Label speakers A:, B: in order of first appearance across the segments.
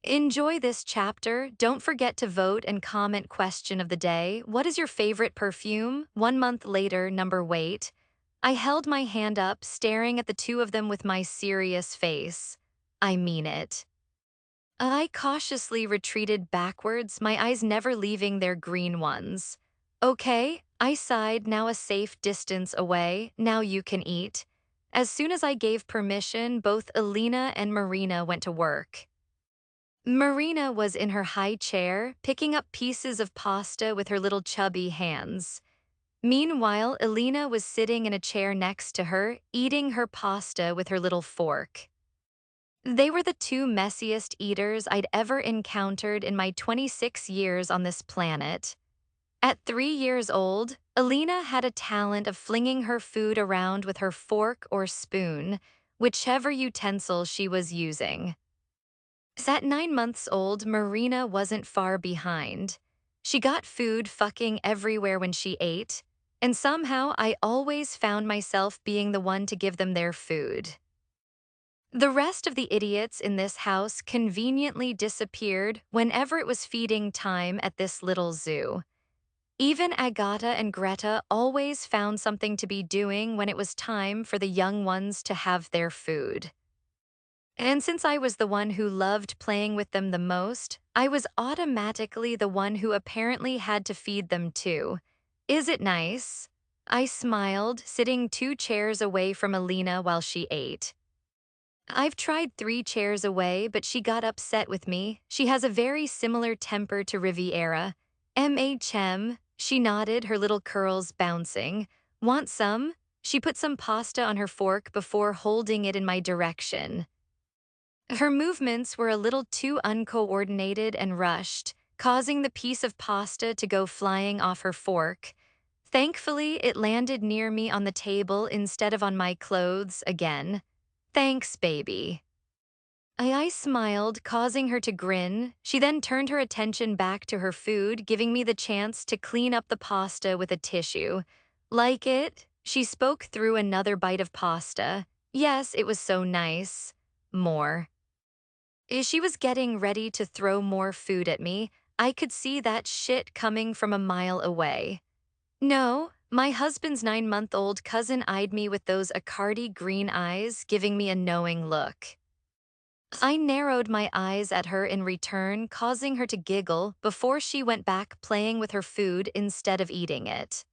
A: Enjoy this chapter. Don't forget to vote and comment question of the day. What is your favorite perfume? 1 month later, number wait. I held my hand up, staring at the two of them with my serious face. I mean it. I cautiously retreated backwards, my eyes never leaving their green ones. Okay, I sighed, now a safe distance away, now you can eat. As soon as I gave permission, both Alina and Marina went to work. Marina was in her high chair, picking up pieces of pasta with her little chubby hands. Meanwhile, Alina was sitting in a chair next to her, eating her pasta with her little fork. They were the two messiest eaters I'd ever encountered in my 26 years on this planet. At 3 years old, Alina had a talent of flinging her food around with her fork or spoon, whichever utensil she was using. At 9 months old, Marina wasn't far behind. She got food fucking everywhere when she ate, and somehow I always found myself being the one to give them their food. The rest of the idiots in this house conveniently disappeared whenever it was feeding time at this little zoo. Even Agata and Greta always found something to be doing when it was time for the young ones to have their food. And since I was the one who loved playing with them the most, I was automatically the one who apparently had to feed them too. Is it nice? I smiled, sitting 2 chairs away from Alina while she ate. I've tried 3 chairs away, but she got upset with me. She has a very similar temper to Riviera. She nodded, her little curls bouncing. Want some? She put some pasta on her fork before holding it in my direction. Her movements were a little too uncoordinated and rushed, causing the piece of pasta to go flying off her fork. Thankfully, it landed near me on the table instead of on my clothes again. Thanks, baby. I smiled, causing her to grin. She then turned her attention back to her food, giving me the chance to clean up the pasta with a tissue. Like it? She spoke through another bite of pasta. Yes, it was so nice. More. She was getting ready to throw more food at me. I could see that shit coming from a mile away. No, my husband's 9-month-old cousin eyed me with those Acardi green eyes, giving me a knowing look. I narrowed my eyes at her in return, causing her to giggle before she went back playing with her food instead of eating it.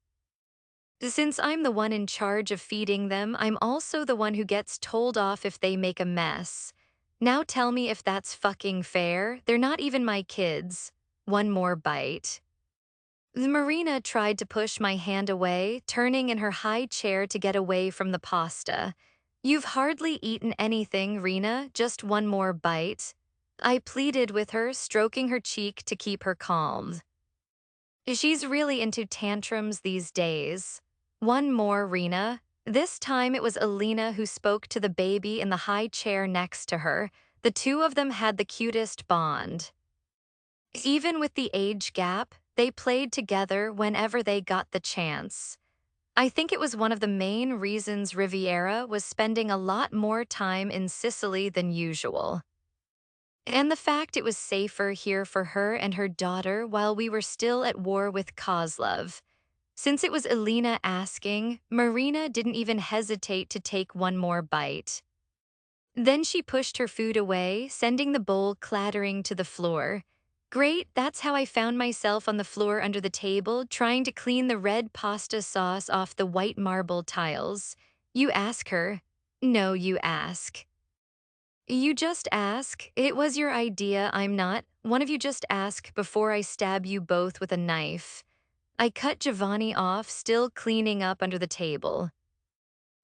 A: Since I'm the one in charge of feeding them, I'm also the one who gets told off if they make a mess. Now tell me if that's fucking fair. They're not even my kids. One more bite. Marina tried to push my hand away, turning in her high chair to get away from the pasta. You've hardly eaten anything, Rena, just one more bite. I pleaded with her, stroking her cheek to keep her calm. She's really into tantrums these days. One more, Rena. This time it was Alina who spoke to the baby in the high chair next to her. The two of them had the cutest bond. Even with the age gap, they played together whenever they got the chance. I think it was one of the main reasons Riviera was spending a lot more time in Sicily than usual. And the fact it was safer here for her and her daughter while we were still at war with Kozlov. Since it was Alina asking, Marina didn't even hesitate to take one more bite. Then she pushed her food away, sending the bowl clattering to the floor. Great, that's how I found myself on the floor under the table, trying to clean the red pasta sauce off the white marble tiles. You ask her. No, you ask. You just ask. It was your idea, I'm not. One of you just ask before I stab you both with a knife. I cut Giovanni off, still cleaning up under the table.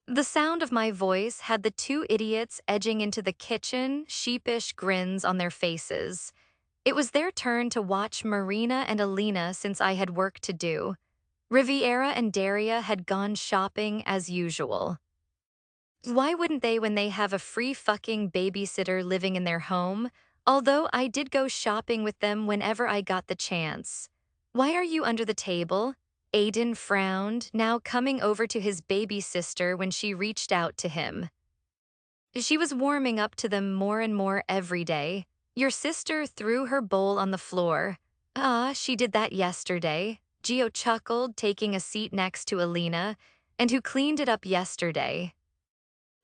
A: The sound of my voice had the two idiots edging into the kitchen, sheepish grins on their faces. It was their turn to watch Marina and Alina since I had work to do. Riviera and Daria had gone shopping as usual. Why wouldn't they when they have a free fucking babysitter living in their home? Although I did go shopping with them whenever I got the chance. Why are you under the table? Aiden frowned, now coming over to his baby sister when she reached out to him. She was warming up to them more and more every day. Your sister threw her bowl on the floor. Ah, she did that yesterday. Gio chuckled, taking a seat next to Alina, and who cleaned it up yesterday.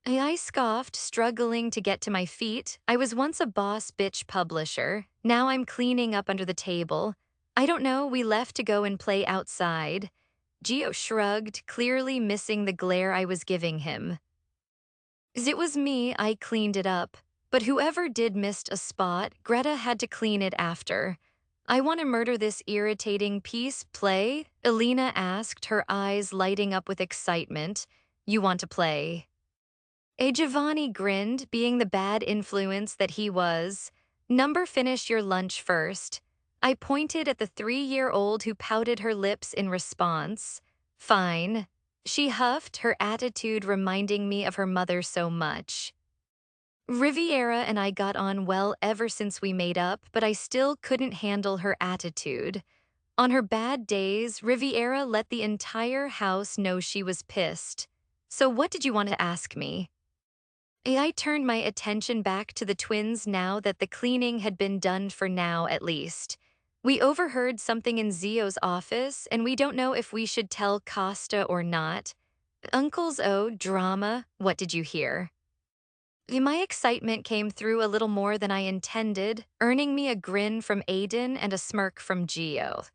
A: I scoffed, struggling to get to my feet. I was once a boss bitch publisher. Now I'm cleaning up under the table. I don't know, we left to go and play outside. Gio shrugged, clearly missing the glare I was giving him. It was me, I cleaned it up. But whoever did missed a spot, Greta had to clean it after. I want to murder this irritating piece, play? Alina asked, her eyes lighting up with excitement. You want to play? Giovanni grinned, being the bad influence that he was. Number finish your lunch first. I pointed at the 3-year-old who pouted her lips in response. Fine. She huffed, her attitude reminding me of her mother so much. Riviera and I got on well ever since we made up, but I still couldn't handle her attitude. On her bad days, Riviera let the entire house know she was pissed. So what did you want to ask me? I turned my attention back to the twins now that the cleaning had been done for now at least. We overheard something in Zio's office, and we don't know if we should tell Costa or not. Uncle's drama, what did you hear? My excitement came through a little more than I intended, earning me a grin from Aiden and a smirk from Gio.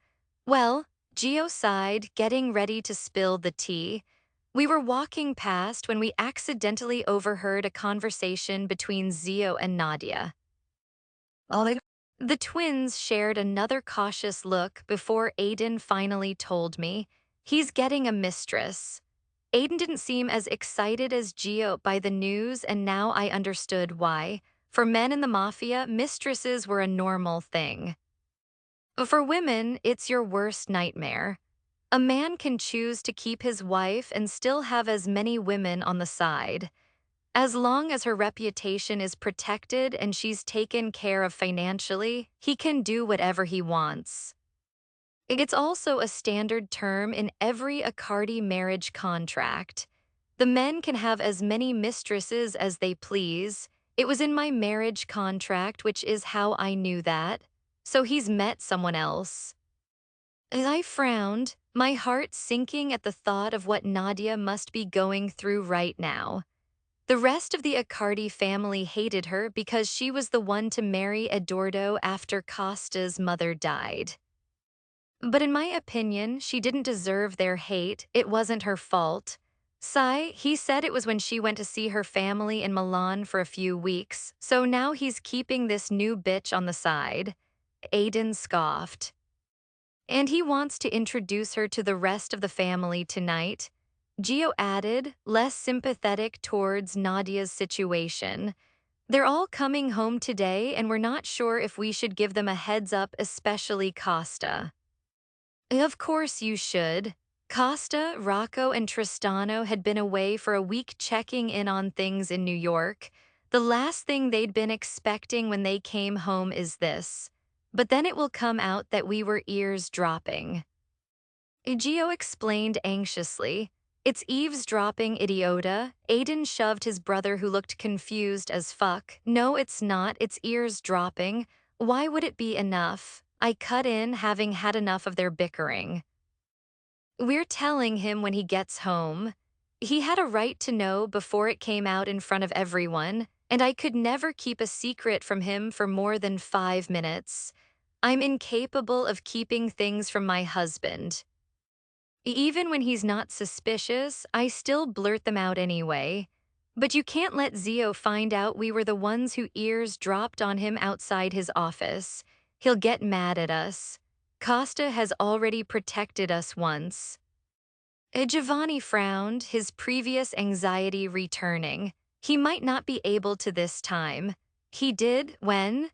A: Well, Gio sighed, getting ready to spill the tea. We were walking past when we accidentally overheard a conversation between Zio and Nadia. Oh, the twins shared another cautious look before Aiden finally told me, he's getting a mistress. Aiden didn't seem as excited as Gio by the news, and now I understood why. For men in the Mafia, mistresses were a normal thing. For women, it's your worst nightmare. A man can choose to keep his wife and still have as many women on the side. As long as her reputation is protected and she's taken care of financially, he can do whatever he wants. It's also a standard term in every Accardi marriage contract. The men can have as many mistresses as they please. It was in my marriage contract, which is how I knew that. So he's met someone else. I frowned, my heart sinking at the thought of what Nadia must be going through right now. The rest of the Accardi family hated her because she was the one to marry Eduardo after Costa's mother died. But in my opinion, she didn't deserve their hate. It wasn't her fault. Sai, he said it was when she went to see her family in Milan for a few weeks, so now he's keeping this new bitch on the side. Aiden scoffed. And he wants to introduce her to the rest of the family tonight. Gio added, less sympathetic towards Nadia's situation. They're all coming home today, and we're not sure if we should give them a heads up, especially Costa. Of course you should. Costa, Rocco, and Tristano had been away for a week checking in on things in New York. The last thing they'd been expecting when they came home is this. But then it will come out that we were eavesdropping. Gio explained anxiously. It's eavesdropping, idiota. Aiden shoved his brother, who looked confused as fuck. No, it's not. It's eavesdropping. Why would it be enough? I cut in, having had enough of their bickering. We're telling him when he gets home. He had a right to know before it came out in front of everyone, and I could never keep a secret from him for more than 5 minutes. I'm incapable of keeping things from my husband. Even when he's not suspicious, I still blurt them out anyway. But you can't let Zio find out we were the ones who ears dropped on him outside his office. He'll get mad at us. Costa has already protected us once. Giovanni frowned, his previous anxiety returning. He might not be able to this time. He did when?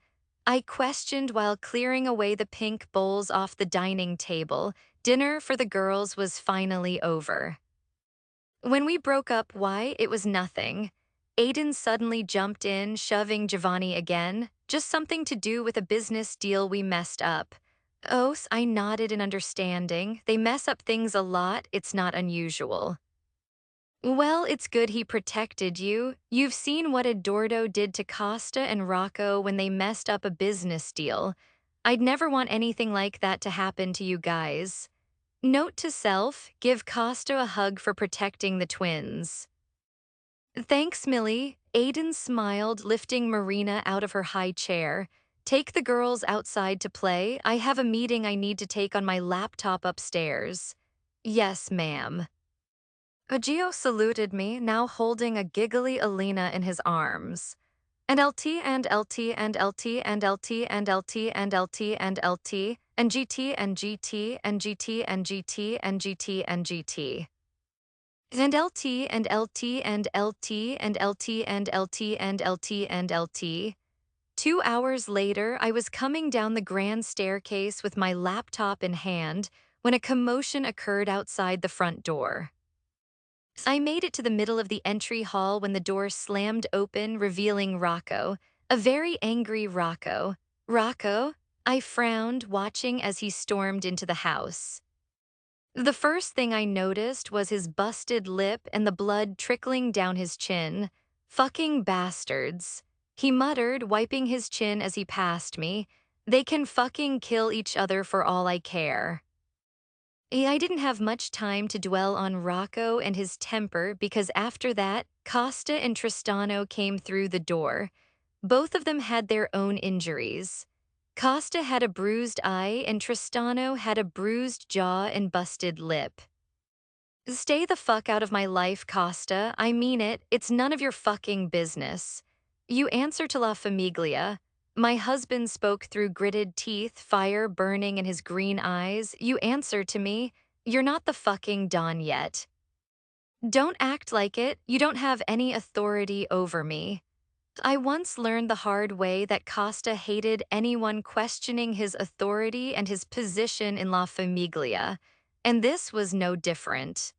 A: I questioned while clearing away the pink bowls off the dining table. Dinner for the girls was finally over. When we broke up, why, it was nothing. Aiden suddenly jumped in, shoving Giovanni again. Just something to do with a business deal we messed up. Oh, I nodded in understanding. They mess up things a lot, it's not unusual. Well, it's good he protected you. You've seen what Eduardo did to Costa and Rocco when they messed up a business deal. I'd never want anything like that to happen to you guys. Note to self, give Costa a hug for protecting the twins. Thanks, Millie. Aiden smiled, lifting Marina out of her high chair. Take the girls outside to play. I have a meeting I need to take on my laptop upstairs. Yes, ma'am. Agio saluted me, now holding a giggly Alina in his arms. And LT and LT and LT and LT and LT and LT and LT and GT and GT and GT and GT and GT and GT. And LT and LT and LT and LT and LT and LT and LT. 2 hours later, I was coming down the grand staircase with my laptop in hand when a commotion occurred outside the front door. I made it to the middle of the entry hall when the door slammed open, revealing Rocco, a very angry Rocco. Rocco? I frowned, watching as he stormed into the house. The first thing I noticed was his busted lip and the blood trickling down his chin. Fucking bastards. He muttered, wiping his chin as he passed me. They can fucking kill each other for all I care. I didn't have much time to dwell on Rocco and his temper because after that, Costa and Tristano came through the door. Both of them had their own injuries. Costa had a bruised eye and Tristano had a bruised jaw and busted lip. Stay the fuck out of my life, Costa. I mean it. It's none of your fucking business. You answer to La Famiglia. My husband spoke through gritted teeth, fire burning in his green eyes. You answer to me. You're not the fucking Don yet. Don't act like it. You don't have any authority over me. I once learned the hard way that Costa hated anyone questioning his authority and his position in La Famiglia, and this was no different.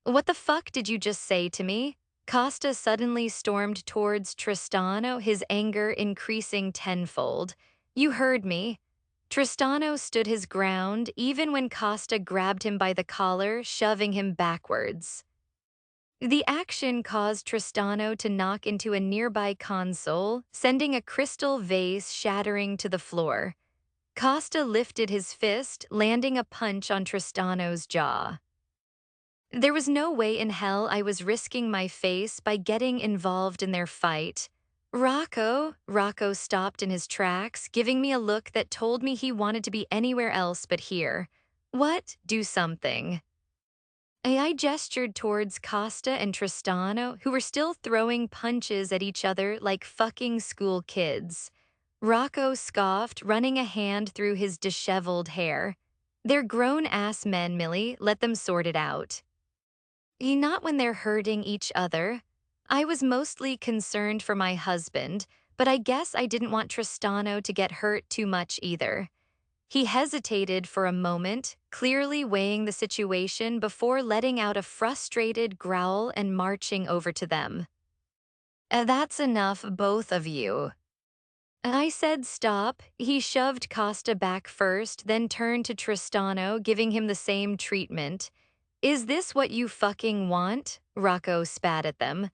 A: What the fuck did you just say to me? Costa suddenly stormed towards Tristano, his anger increasing tenfold. You heard me. Tristano stood his ground even when Costa grabbed him by the collar, shoving him backwards. The action caused Tristano to knock into a nearby console, sending a crystal vase shattering to the floor. Costa lifted his fist, landing a punch on Tristano's jaw. There was no way in hell I was risking my face by getting involved in their fight. Rocco stopped in his tracks, giving me a look that told me he wanted to be anywhere else but here. What? Do something. I gestured towards Costa and Tristano, who were still throwing punches at each other like fucking school kids. Rocco scoffed, running a hand through his disheveled hair. They're grown-ass men, Millie. Let them sort it out. Not when they're hurting each other. I was mostly concerned for my husband, but I guess I didn't want Tristano to get hurt too much either. He hesitated for a moment, clearly weighing the situation before letting out a frustrated growl and marching over to them. That's enough, both of you. I said stop. He shoved Costa back first, then turned to Tristano, giving him the same treatment. Is this what you fucking want? Rocco spat at them.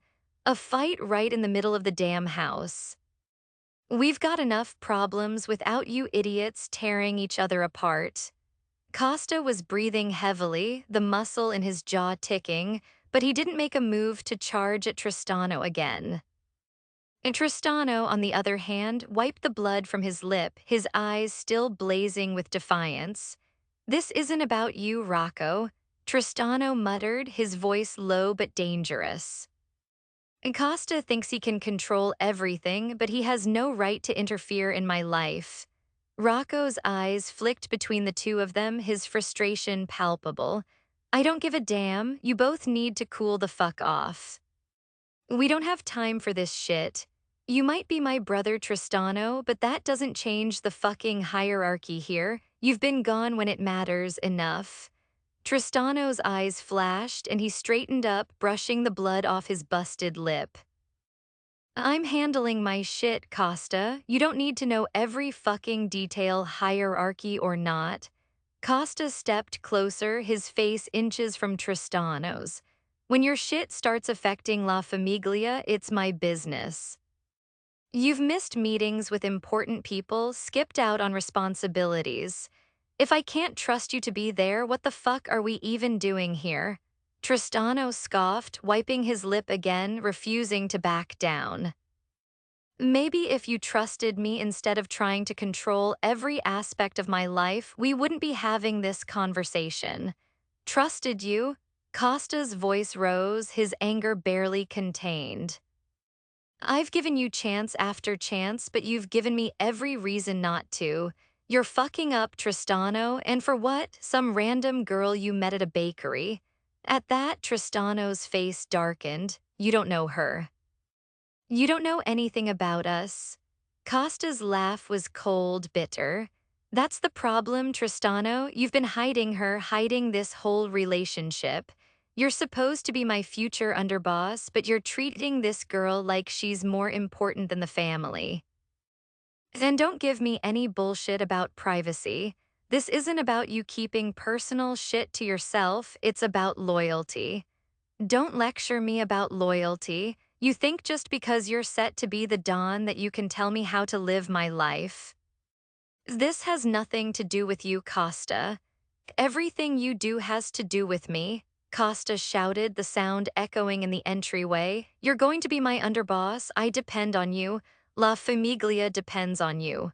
A: A fight right in the middle of the damn house. We've got enough problems without you idiots tearing each other apart. Costa was breathing heavily, the muscle in his jaw ticking, but he didn't make a move to charge at Tristano again. And Tristano, on the other hand, wiped the blood from his lip, his eyes still blazing with defiance. This isn't about you, Rocco, Tristano muttered, his voice low but dangerous. Costa thinks he can control everything, but he has no right to interfere in my life. Rocco's eyes flicked between the two of them, his frustration palpable. I don't give a damn, you both need to cool the fuck off. We don't have time for this shit. You might be my brother Tristano, but that doesn't change the fucking hierarchy here. You've been gone when it matters enough. Tristano's eyes flashed and he straightened up, brushing the blood off his busted lip. I'm handling my shit, Costa. You don't need to know every fucking detail, hierarchy or not. Costa stepped closer, his face inches from Tristano's. When your shit starts affecting La Famiglia, it's my business. You've missed meetings with important people, skipped out on responsibilities. If I can't trust you to be there, what the fuck are we even doing here? Tristano scoffed, wiping his lip again, refusing to back down. Maybe if you trusted me instead of trying to control every aspect of my life, we wouldn't be having this conversation. Trusted you? Costa's voice rose, his anger barely contained. I've given you chance after chance, but you've given me every reason not to. You're fucking up Tristano, and for what? Some random girl you met at a bakery. At that, Tristano's face darkened. You don't know her. You don't know anything about us. Costa's laugh was cold, bitter. That's the problem, Tristano. You've been hiding her, hiding this whole relationship. You're supposed to be my future underboss, but you're treating this girl like she's more important than the family. And don't give me any bullshit about privacy. This isn't about you keeping personal shit to yourself, it's about loyalty. Don't lecture me about loyalty. You think just because you're set to be the Don that you can tell me how to live my life. This has nothing to do with you, Costa. Everything you do has to do with me. Costa shouted, the sound echoing in the entryway. You're going to be my underboss. I depend on you. La Famiglia depends on you.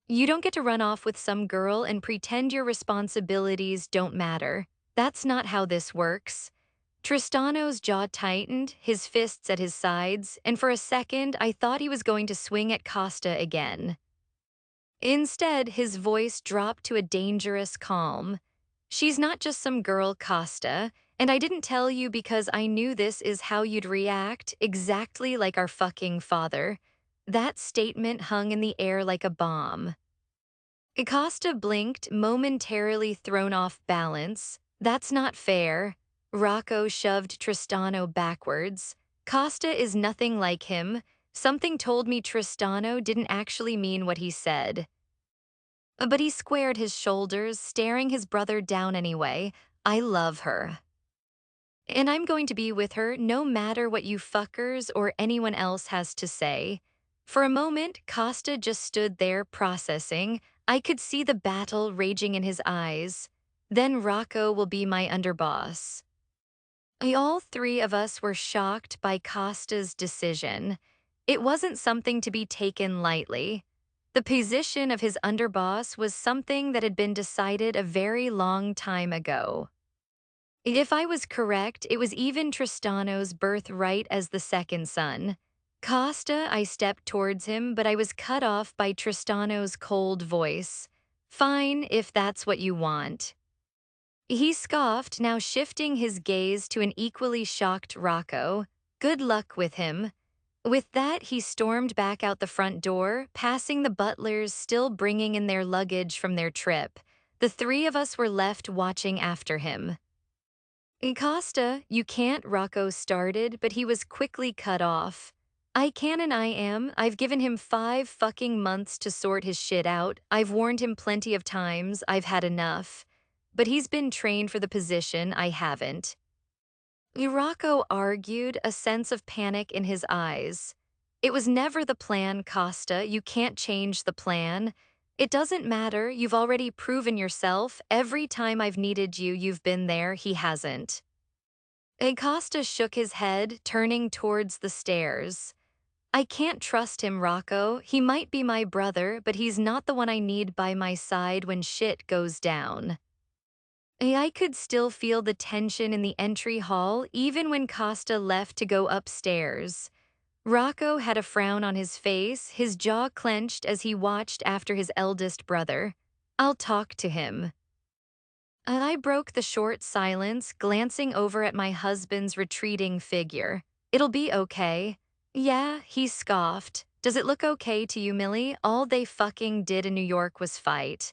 A: You don't get to run off with some girl and pretend your responsibilities don't matter. That's not how this works. Tristano's jaw tightened, his fists at his sides, and for a second I thought he was going to swing at Costa again. Instead, his voice dropped to a dangerous calm. She's not just some girl, Costa, and I didn't tell you because I knew this is how you'd react, exactly like our fucking father. That statement hung in the air like a bomb. Costa blinked, momentarily thrown off balance. That's not fair. Rocco shoved Tristano backwards. Costa is nothing like him. Something told me Tristano didn't actually mean what he said. But he squared his shoulders, staring his brother down anyway. I love her. And I'm going to be with her no matter what you fuckers or anyone else has to say. For a moment, Costa just stood there processing. I could see the battle raging in his eyes. Then Rocco will be my underboss. All three of us were shocked by Costa's decision. It wasn't something to be taken lightly. The position of his underboss was something that had been decided a very long time ago. If I was correct, it was even Tristano's birthright as the second son. Costa, I stepped towards him, but I was cut off by Tristano's cold voice. Fine, if that's what you want. He scoffed, now shifting his gaze to an equally shocked Rocco. Good luck with him. With that, he stormed back out the front door, passing the butlers still bringing in their luggage from their trip. The three of us were left watching after him. Costa, you can't, Rocco started, but he was quickly cut off. I can and I am. I've given him 5 fucking months to sort his shit out. I've warned him plenty of times. I've had enough. But he's been trained for the position. I haven't. Rocco argued, a sense of panic in his eyes. It was never the plan, Costa. You can't change the plan. It doesn't matter. You've already proven yourself. Every time I've needed you, you've been there. He hasn't. Costa shook his head, turning towards the stairs. I can't trust him, Rocco. He might be my brother, but he's not the one I need by my side when shit goes down. I could still feel the tension in the entry hall even when Costa left to go upstairs. Rocco had a frown on his face, his jaw clenched as he watched after his eldest brother. I'll talk to him. I broke the short silence, glancing over at my husband's retreating figure. It'll be okay. Yeah, he scoffed. Does it look okay to you, Millie? All they fucking did in New York was fight.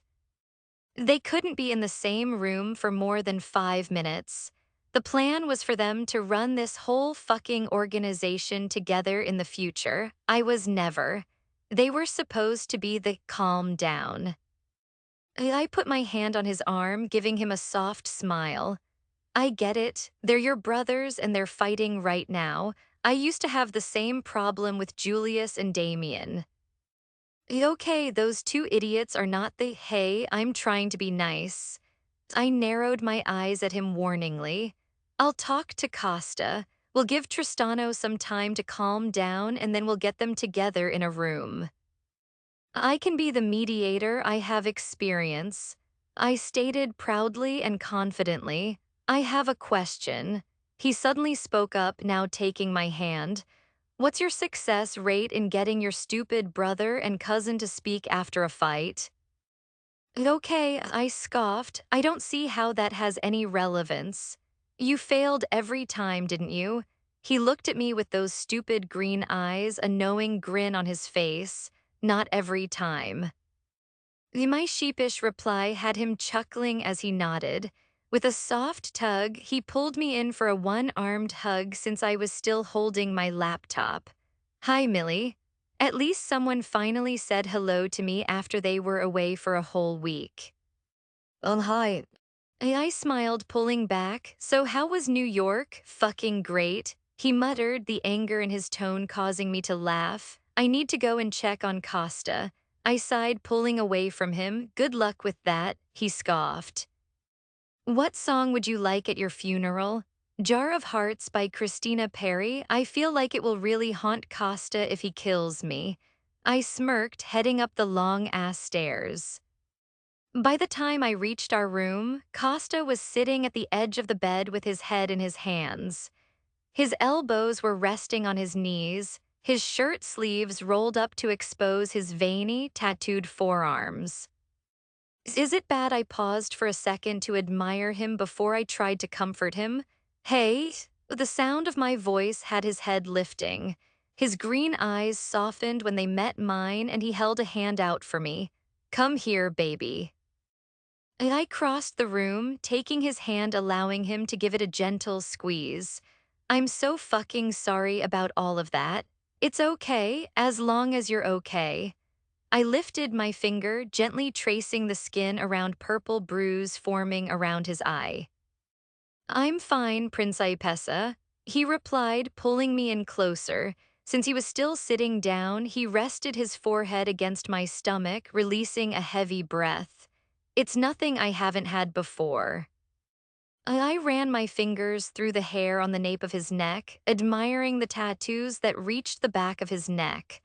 A: They couldn't be in the same room for more than 5 minutes. The plan was for them to run this whole fucking organization together in the future. I was never. They were supposed to be the calm down. I put my hand on his arm, giving him a soft smile. I get it. They're your brothers and they're fighting right now. I used to have the same problem with Julius and Damien. Okay, those two idiots are not the hey, I'm trying to be nice. I narrowed my eyes at him warningly. I'll talk to Costa. We'll give Tristano some time to calm down and then we'll get them together in a room. I can be the mediator, I have experience. I stated proudly and confidently. I have a question. He suddenly spoke up, now taking my hand. What's your success rate in getting your stupid brother and cousin to speak after a fight? Okay, I scoffed. I don't see how that has any relevance. You failed every time, didn't you? He looked at me with those stupid green eyes, a knowing grin on his face. Not every time. My sheepish reply had him chuckling as he nodded. With a soft tug, he pulled me in for a one-armed hug since I was still holding my laptop. Hi, Millie. At least someone finally said hello to me after they were away for a whole week. Oh, hi. I smiled, pulling back. So how was New York? Fucking great. He muttered, the anger in his tone causing me to laugh. I need to go and check on Costa. I sighed, pulling away from him. Good luck with that, he scoffed. What song would you like at your funeral? Jar of Hearts by Christina Perri. I feel like it will really haunt Costa if he kills me. I smirked, heading up the long-ass stairs. By the time I reached our room, Costa was sitting at the edge of the bed with his head in his hands. His elbows were resting on his knees, his shirt sleeves rolled up to expose his veiny, tattooed forearms. Is it bad I paused for a second to admire him before I tried to comfort him? Hey? The sound of my voice had his head lifting. His green eyes softened when they met mine and he held a hand out for me. Come here, baby. I crossed the room, taking his hand, allowing him to give it a gentle squeeze. I'm so fucking sorry about all of that. It's okay, as long as you're okay. I lifted my finger, gently tracing the skin around purple bruise forming around his eye. I'm fine, Principessa, he replied, pulling me in closer. Since he was still sitting down, he rested his forehead against my stomach, releasing a heavy breath. It's nothing I haven't had before. I ran my fingers through the hair on the nape of his neck, admiring the tattoos that reached the back of his neck.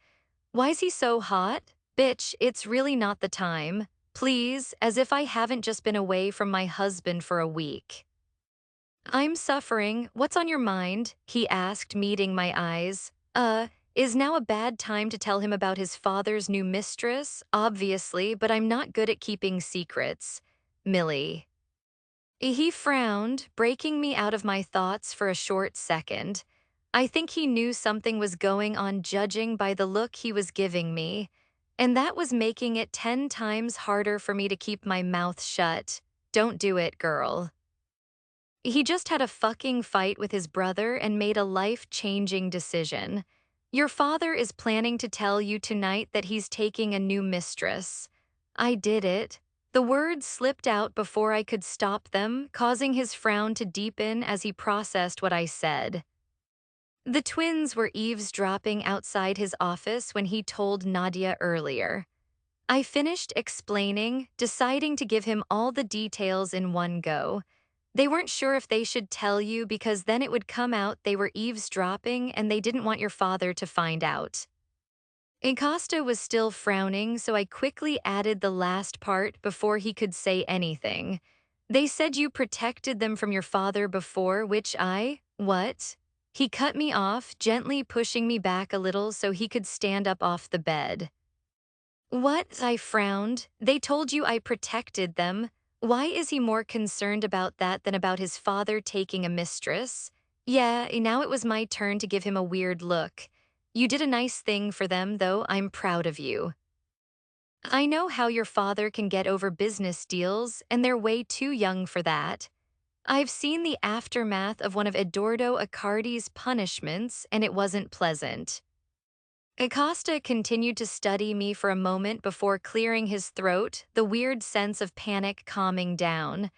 A: Why's he so hot? Bitch, it's really not the time. Please, as if I haven't just been away from my husband for a week. I'm suffering. What's on your mind? He asked, meeting my eyes. Is now a bad time to tell him about his father's new mistress? Obviously, but I'm not good at keeping secrets. Millie. He frowned, breaking me out of my thoughts for a short second. I think he knew something was going on, judging by the look he was giving me, and that was making it 10 times harder for me to keep my mouth shut. Don't do it, girl. He just had a fucking fight with his brother and made a life-changing decision. Your father is planning to tell you tonight that he's taking a new mistress. I did it. The words slipped out before I could stop them, causing his frown to deepen as he processed what I said. The twins were eavesdropping outside his office when he told Nadia earlier. I finished explaining, deciding to give him all the details in one go. They weren't sure if they should tell you because then it would come out they were eavesdropping and they didn't want your father to find out. Acosta was still frowning, so I quickly added the last part before he could say anything. They said you protected them from your father before, which what? He cut me off, gently pushing me back a little so he could stand up off the bed. What? I frowned. They told you I protected them. Why is he more concerned about that than about his father taking a mistress? Yeah, now it was my turn to give him a weird look. You did a nice thing for them, though. I'm proud of you. I know how your father can get over business deals, and they're way too young for that. I've seen the aftermath of one of Eduardo Accardi's punishments, and it wasn't pleasant. Acosta continued to study me for a moment before clearing his throat, the weird sense of panic calming down.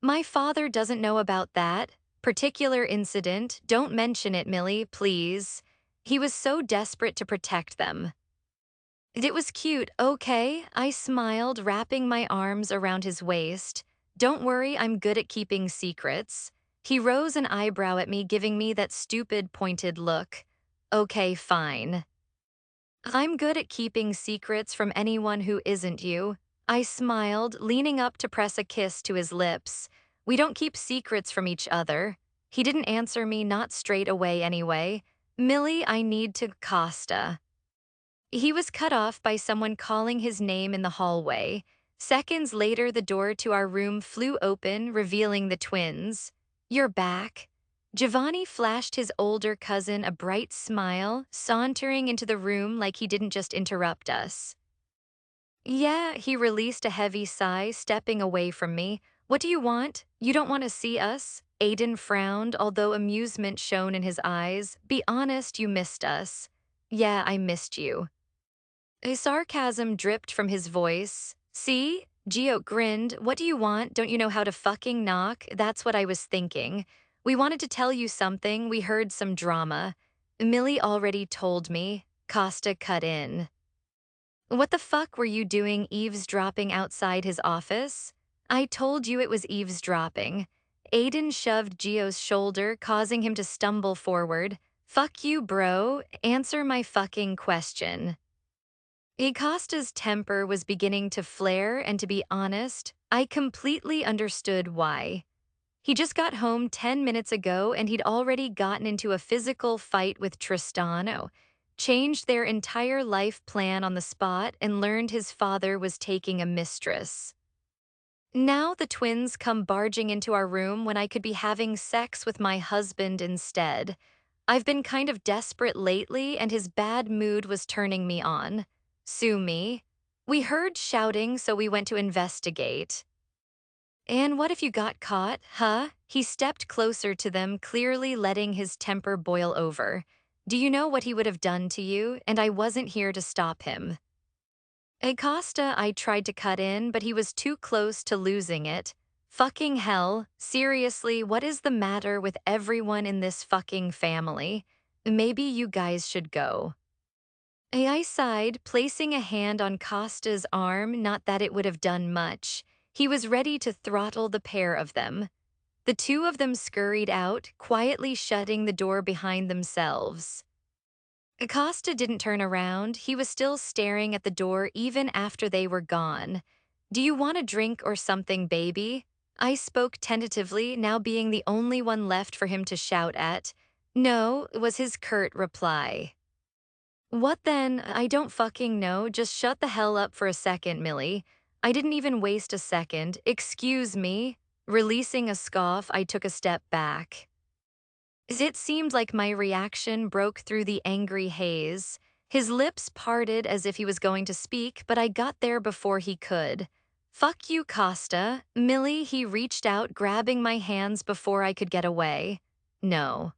A: My father doesn't know about that particular incident. Don't mention it, Millie, please. He was so desperate to protect them. It was cute, okay? I smiled, wrapping my arms around his waist. Don't worry, I'm good at keeping secrets. He rose an eyebrow at me, giving me that stupid, pointed look. Okay, fine. I'm good at keeping secrets from anyone who isn't you. I smiled, leaning up to press a kiss to his lips. We don't keep secrets from each other. He didn't answer me, not straight away anyway. Millie, I need to Costa. He was cut off by someone calling his name in the hallway. Seconds later, the door to our room flew open, revealing the twins. You're back. Giovanni flashed his older cousin a bright smile, sauntering into the room like he didn't just interrupt us. Yeah, he released a heavy sigh, stepping away from me. What do you want? You don't want to see us? Aiden frowned, although amusement shone in his eyes. Be honest, you missed us. Yeah, I missed you. A sarcasm dripped from his voice. See? Gio grinned. What do you want? Don't you know how to fucking knock? That's what I was thinking. We wanted to tell you something. We heard some drama. Millie already told me. Costa cut in. What the fuck were you doing eavesdropping outside his office? I told you it was eavesdropping. Aiden shoved Gio's shoulder, causing him to stumble forward. Fuck you, bro. Answer my fucking question. Acosta's temper was beginning to flare, and to be honest, I completely understood why. He just got home 10 minutes ago and he'd already gotten into a physical fight with Tristano, changed their entire life plan on the spot, and learned his father was taking a mistress. Now the twins come barging into our room when I could be having sex with my husband instead. I've been kind of desperate lately, and his bad mood was turning me on. Sue me. We heard shouting, so we went to investigate. And what if you got caught, huh? He stepped closer to them, clearly letting his temper boil over. Do you know what he would have done to you? And I wasn't here to stop him. Acosta, I tried to cut in, but he was too close to losing it. Fucking hell, seriously, what is the matter with everyone in this fucking family? Maybe you guys should go. I sighed, placing a hand on Costa's arm, not that it would have done much. He was ready to throttle the pair of them. The two of them scurried out, quietly shutting the door behind themselves. Acosta didn't turn around. He was still staring at the door even after they were gone. Do you want a drink or something, baby? I spoke tentatively, now being the only one left for him to shout at. No, was his curt reply. What then? I don't fucking know. Just shut the hell up for a second, Millie. I didn't even waste a second. Excuse me. Releasing a scoff, I took a step back. It seemed like my reaction broke through the angry haze. His lips parted as if he was going to speak, but I got there before he could. Fuck you, Costa. Millie, he reached out, grabbing my hands before I could get away. No.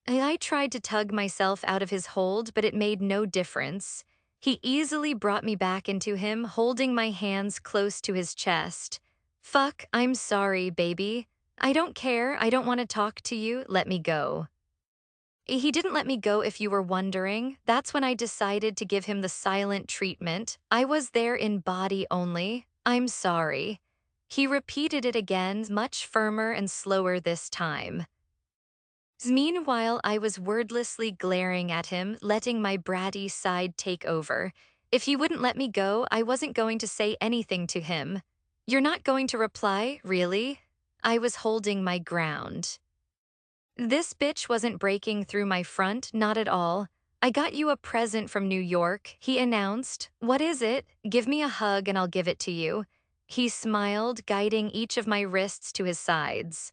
A: I tried to tug myself out of his hold, but it made no difference. He easily brought me back into him, holding my hands close to his chest. Fuck, I'm sorry, baby. I don't care. I don't want to talk to you. Let me go. He didn't let me go, if you were wondering. That's when I decided to give him the silent treatment. I was there in body only. I'm sorry. He repeated it again, much firmer and slower this time. Meanwhile, I was wordlessly glaring at him, letting my bratty side take over. If he wouldn't let me go, I wasn't going to say anything to him. You're not going to reply, really? I was holding my ground. This bitch wasn't breaking through my front, not at all. I got you a present from New York, he announced. What is it? Give me a hug and I'll give it to you. He smiled, guiding each of my wrists to his sides.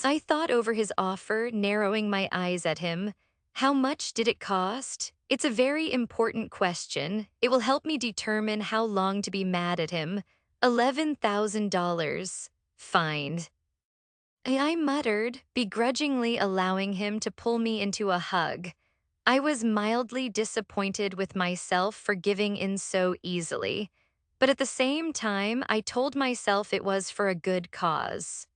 A: I thought over his offer, narrowing my eyes at him. How much did it cost? It's a very important question. It will help me determine how long to be mad at him. $11,000. Fine. I muttered, begrudgingly allowing him to pull me into a hug. I was mildly disappointed with myself for giving in so easily. but at the same time, I told myself it was for a good cause.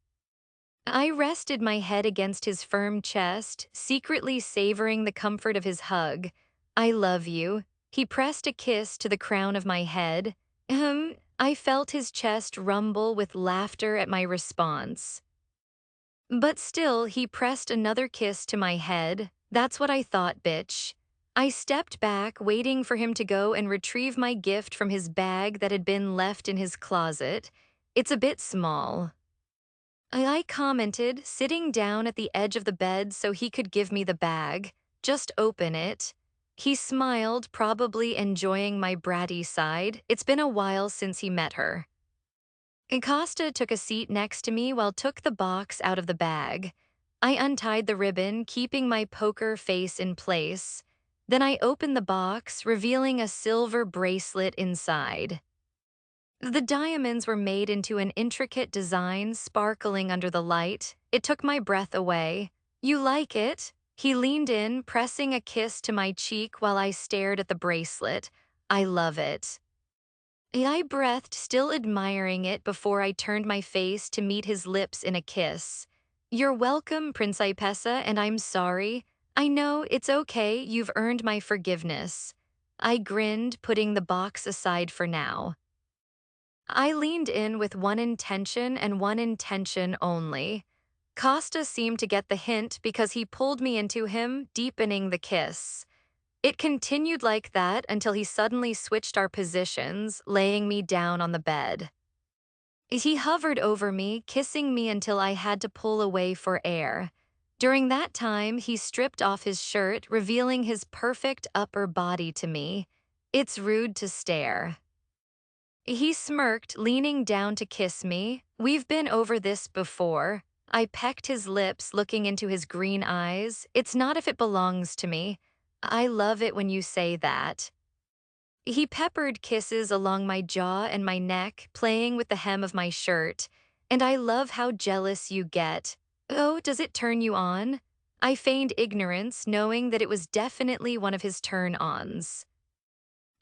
A: I rested my head against his firm chest, secretly savoring the comfort of his hug. I love you. He pressed a kiss to the crown of my head. I felt his chest rumble with laughter at my response. But still, he pressed another kiss to my head. That's what I thought, bitch. I stepped back, waiting for him to go and retrieve my gift from his bag that had been left in his closet. It's a bit small. I commented, sitting down at the edge of the bed so he could give me the bag. Just open it. He smiled, probably enjoying my bratty side. It's been a while since he met her. Acosta took a seat next to me while took the box out of the bag. I untied the ribbon, keeping my poker face in place. Then I opened the box, revealing a silver bracelet inside. The diamonds were made into an intricate design sparkling under the light. It took my breath away. You like it? He leaned in, pressing a kiss to my cheek while I stared at the bracelet. I love it. I breathed, still admiring it before I turned my face to meet his lips in a kiss. You're welcome, Principessa, and I'm sorry. I know, it's okay, you've earned my forgiveness. I grinned, putting the box aside for now. I leaned in with one intention and one intention only. Costa seemed to get the hint because he pulled me into him, deepening the kiss. It continued like that until he suddenly switched our positions, laying me down on the bed. He hovered over me, kissing me until I had to pull away for air. During that time, he stripped off his shirt, revealing his perfect upper body to me. It's rude to stare. He smirked, leaning down to kiss me. We've been over this before. I pecked his lips, looking into his green eyes. It's not if it belongs to me. I love it when you say that. He peppered kisses along my jaw and my neck, playing with the hem of my shirt. And I love how jealous you get. Oh, does it turn you on? I feigned ignorance, knowing that it was definitely one of his turn-ons.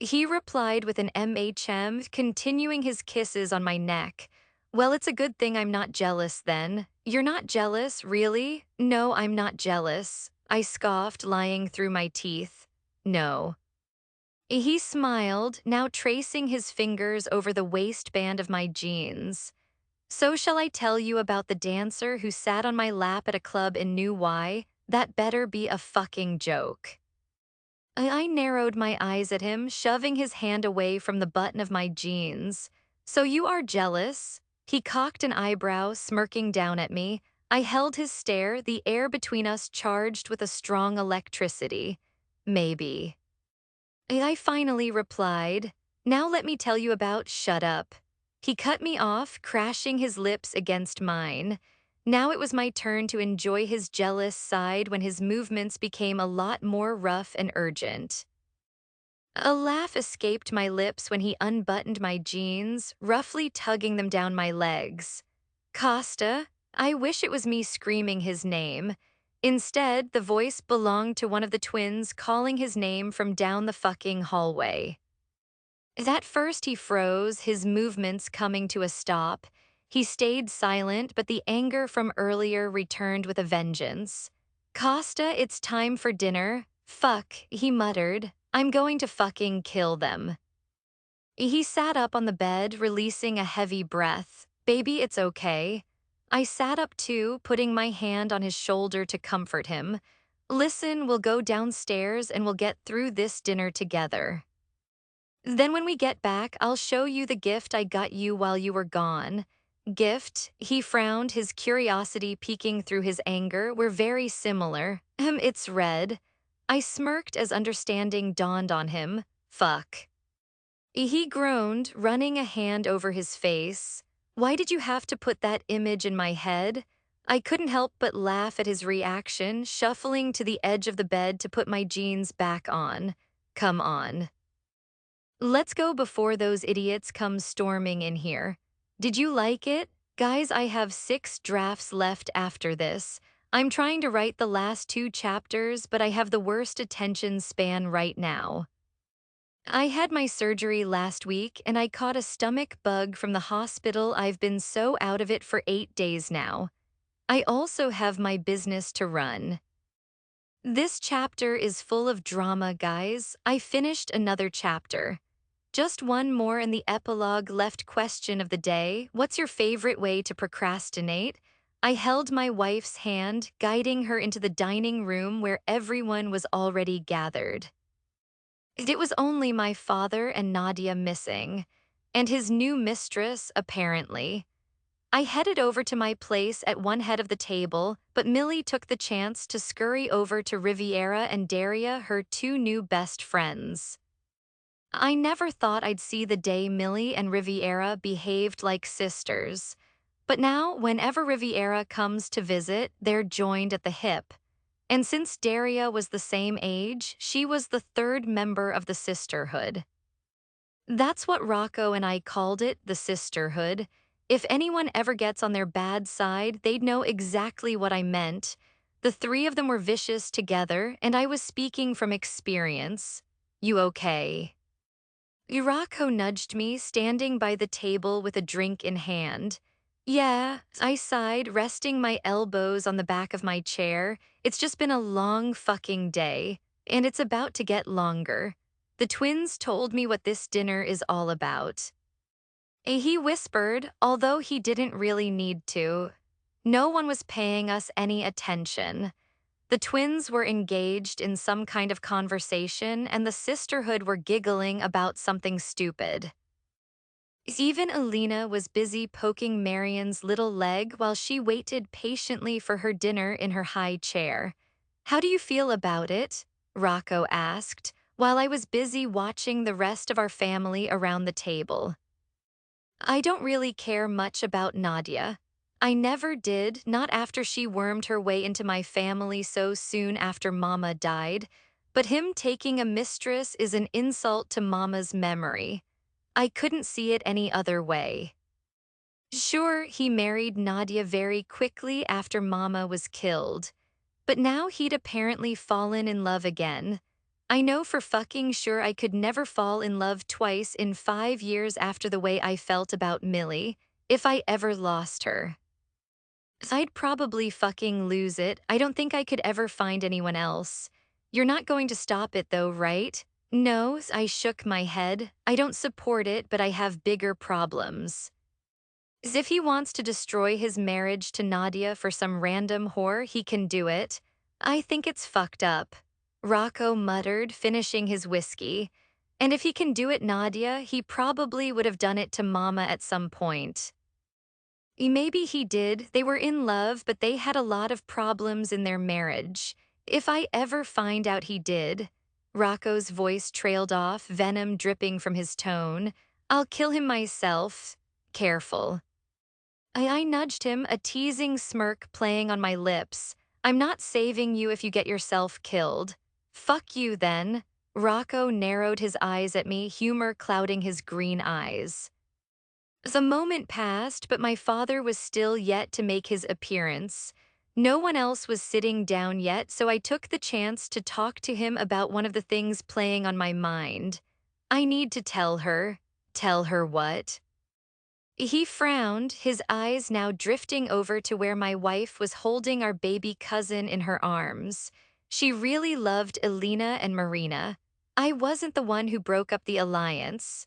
A: He replied with an MHM, continuing his kisses on my neck. Well, it's a good thing I'm not jealous then. You're not jealous, really? No, I'm not jealous. I scoffed, lying through my teeth. No. He smiled, now tracing his fingers over the waistband of my jeans. So shall I tell you about the dancer who sat on my lap at a club in New Y? That better be a fucking joke. I narrowed my eyes at him, shoving his hand away from the button of my jeans. So you are jealous? He cocked an eyebrow, smirking down at me. I held his stare, the air between us charged with a strong electricity. Maybe. I finally replied, now let me tell you about shut up. He cut me off, crashing his lips against mine. Now it was my turn to enjoy his jealous side when his movements became a lot more rough and urgent. A laugh escaped my lips when he unbuttoned my jeans, roughly tugging them down my legs. Costa, I wish it was me screaming his name. Instead, the voice belonged to one of the twins calling his name from down the fucking hallway. At first he froze, his movements coming to a stop. He stayed silent, but the anger from earlier returned with a vengeance. Costa, it's time for dinner. Fuck, he muttered. I'm going to fucking kill them. He sat up on the bed, releasing a heavy breath. Baby, it's okay. I sat up too, putting my hand on his shoulder to comfort him. Listen, we'll go downstairs and we'll get through this dinner together. Then when we get back, I'll show you the gift I got you while you were gone. Gift? He frowned, his curiosity peeking through his anger. We're very similar. It's red. I smirked as understanding dawned on him. Fuck. He groaned, running a hand over his face. Why did you have to put that image in my head? I couldn't help but laugh at his reaction, shuffling to the edge of the bed to put my jeans back on. Come on. Let's go before those idiots come storming in here. Did you like it? Guys, I have 6 drafts left after this. I'm trying to write the last 2 chapters, but I have the worst attention span right now. I had my surgery last week and I caught a stomach bug from the hospital. I've been so out of it for 8 days now. I also have my business to run. This chapter is full of drama, guys. I finished another chapter. Just one more in the epilogue left. Question of the day: what's your favorite way to procrastinate? I held my wife's hand, guiding her into the dining room where everyone was already gathered. It was only my father and Nadia missing, and his new mistress, apparently. I headed over to my place at one head of the table, but Millie took the chance to scurry over to Riviera and Daria, her two new best friends. I never thought I'd see the day Millie and Riviera behaved like sisters. But now, whenever Riviera comes to visit, they're joined at the hip. And since Daria was the same age, she was the third member of the sisterhood. That's what Rocco and I called it, the sisterhood. If anyone ever gets on their bad side, they'd know exactly what I meant. The three of them were vicious together, and I was speaking from experience. You okay? Rocco nudged me, standing by the table with a drink in hand. Yeah, I sighed, resting my elbows on the back of my chair. It's just been a long fucking day, and it's about to get longer. The twins told me what this dinner is all about. He whispered, although he didn't really need to. No one was paying us any attention. The twins were engaged in some kind of conversation, and the sisterhood were giggling about something stupid. Even Alina was busy poking Marion's little leg while she waited patiently for her dinner in her high chair. How do you feel about it? Rocco asked, while I was busy watching the rest of our family around the table. I don't really care much about Nadia. I never did, not after she wormed her way into my family so soon after Mama died. But him taking a mistress is an insult to Mama's memory. I couldn't see it any other way. Sure, he married Nadia very quickly after Mama was killed. But now he'd apparently fallen in love again. I know for fucking sure I could never fall in love twice in 5 years after the way I felt about Millie, if I ever lost her. I'd probably fucking lose it. I don't think I could ever find anyone else. You're not going to stop it though, right? No, I shook my head. I don't support it, but I have bigger problems. As if he wants to destroy his marriage to Nadia for some random whore, he can do it. I think it's fucked up. Rocco muttered, finishing his whiskey. And if he can do it Nadia, he probably would have done it to Mama at some point. Maybe he did. They were in love, but they had a lot of problems in their marriage. If I ever find out he did, Rocco's voice trailed off, venom dripping from his tone, I'll kill him myself. Careful. I nudged him, a teasing smirk playing on my lips. I'm not saving you if you get yourself killed. Fuck you then. Rocco narrowed his eyes at me, humor clouding his green eyes. The moment passed, but my father was still yet to make his appearance. No one else was sitting down yet, so I took the chance to talk to him about one of the things playing on my mind. I need to tell her. Tell her what? He frowned, his eyes now drifting over to where my wife was holding our baby cousin in her arms. She really loved Elena and Marina. I wasn't the one who broke up the alliance.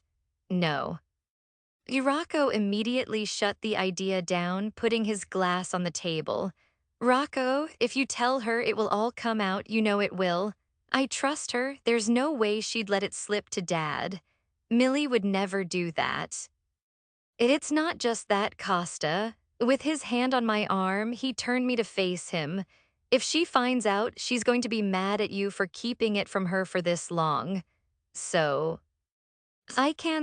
A: No. Rocco immediately shut the idea down, putting his glass on the table. Rocco, if you tell her it will all come out, you know it will. I trust her, there's no way she'd let it slip to Dad. Millie would never do that. It's not just that, Costa. With his hand on my arm, he turned me to face him. If she finds out, she's going to be mad at you for keeping it from her for this long. So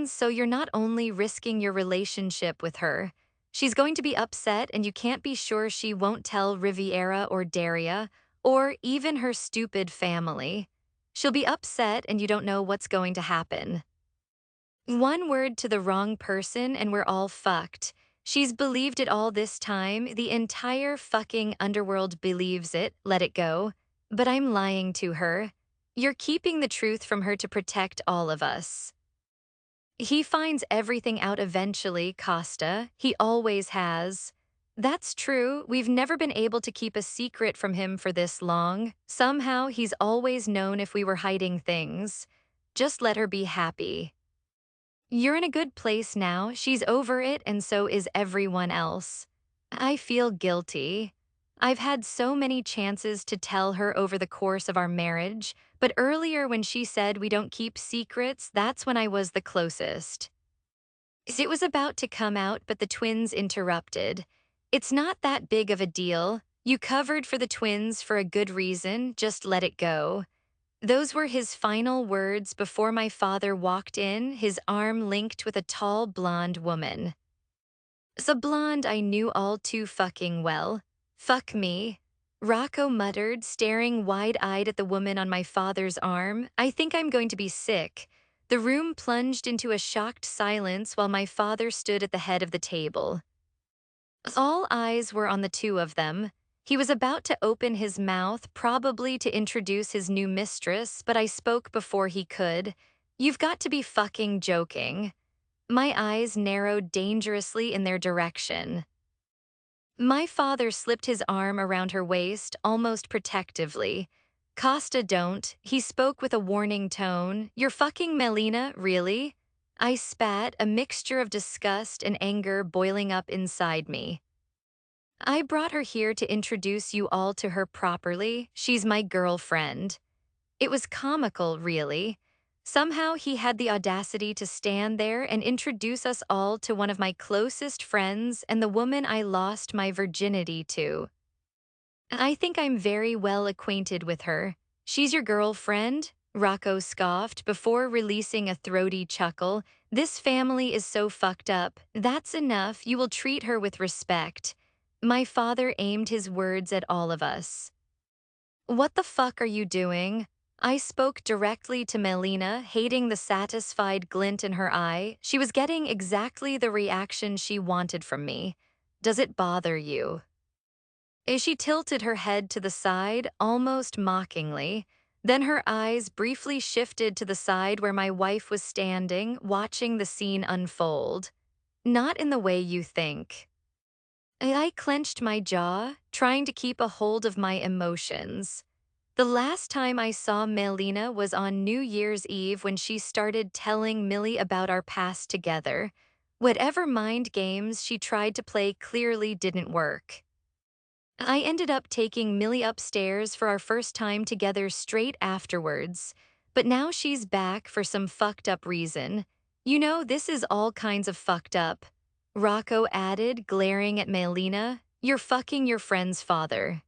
A: so you're not only risking your relationship with her. She's going to be upset and you can't be sure she won't tell Riviera or Daria, or even her stupid family. She'll be upset and you don't know what's going to happen. One word to the wrong person and we're all fucked. She's believed it all this time, the entire fucking underworld believes it, let it go. But I'm lying to her. You're keeping the truth from her to protect all of us. He finds everything out eventually, Costa. He always has. That's true. We've never been able to keep a secret from him for this long. Somehow, he's always known if we were hiding things. Just let her be happy. You're in a good place now. She's over it, and so is everyone else. I feel guilty. I've had so many chances to tell her over the course of our marriage, but earlier when she said we don't keep secrets, that's when I was the closest. It was about to come out, but the twins interrupted. It's not that big of a deal. You covered for the twins for a good reason, just let it go. Those were his final words before my father walked in, his arm linked with a tall blonde woman. The blonde I knew all too fucking well. Fuck me. Rocco muttered, staring wide-eyed at the woman on my father's arm. I think I'm going to be sick. The room plunged into a shocked silence while my father stood at the head of the table. All eyes were on the two of them. He was about to open his mouth, probably to introduce his new mistress, but I spoke before he could. You've got to be fucking joking. My eyes narrowed dangerously in their direction. My father slipped his arm around her waist, almost protectively. Costa, don't. He spoke with a warning tone. You're fucking Melina, really? I spat, a mixture of disgust and anger boiling up inside me. I brought her here to introduce you all to her properly. She's my girlfriend. It was comical, really. Somehow he had the audacity to stand there and introduce us all to one of my closest friends and the woman I lost my virginity to. I think I'm very well acquainted with her. She's your girlfriend? Rocco scoffed before releasing a throaty chuckle. This family is so fucked up. That's enough. You will treat her with respect. My father aimed his words at all of us. What the fuck are you doing? I spoke directly to Melina, hating the satisfied glint in her eye. She was getting exactly the reaction she wanted from me. Does it bother you? She tilted her head to the side, almost mockingly. Then her eyes briefly shifted to the side where my wife was standing, watching the scene unfold. Not in the way you think. I clenched my jaw, trying to keep a hold of my emotions. The last time I saw Melina was on New Year's Eve when she started telling Millie about our past together. Whatever mind games she tried to play clearly didn't work. I ended up taking Millie upstairs for our first time together straight afterwards, but now she's back for some fucked up reason. You know, this is all kinds of fucked up. Rocco added, glaring at Melina. You're fucking your friend's father.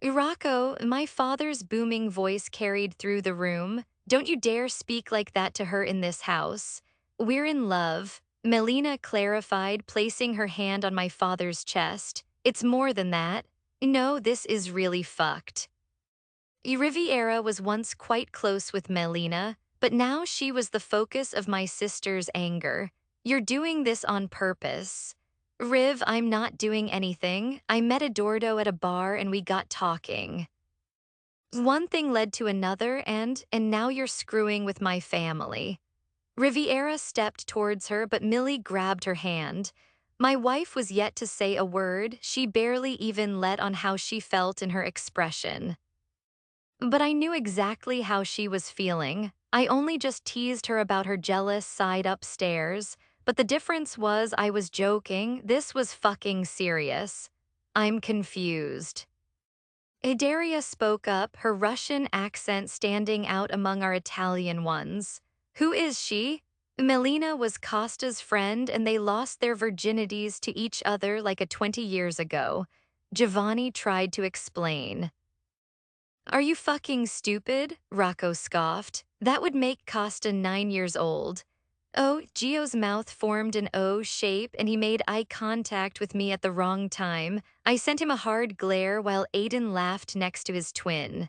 A: Rocco, my father's booming voice carried through the room. Don't you dare speak like that to her in this house. We're in love, Melina clarified, placing her hand on my father's chest. It's more than that. No, this is really fucked. Riviera was once quite close with Melina, but now she was the focus of my sister's anger. You're doing this on purpose. Riv, I'm not doing anything. I met Eduardo at a bar and we got talking. One thing led to another and now you're screwing with my family. Riviera stepped towards her, but Millie grabbed her hand. My wife was yet to say a word. She barely even let on how she felt in her expression. But I knew exactly how she was feeling. I only just teased her about her jealous side upstairs, but the difference was I was joking. This was fucking serious. I'm confused. Daria spoke up, her Russian accent standing out among our Italian ones. Who is she? Melina was Costa's friend and they lost their virginities to each other like 20 years ago. Giovanni tried to explain. Are you fucking stupid? Rocco scoffed. That would make Costa 9 years old. Oh, Gio's mouth formed an O shape and he made eye contact with me at the wrong time. I sent him a hard glare while Aiden laughed next to his twin.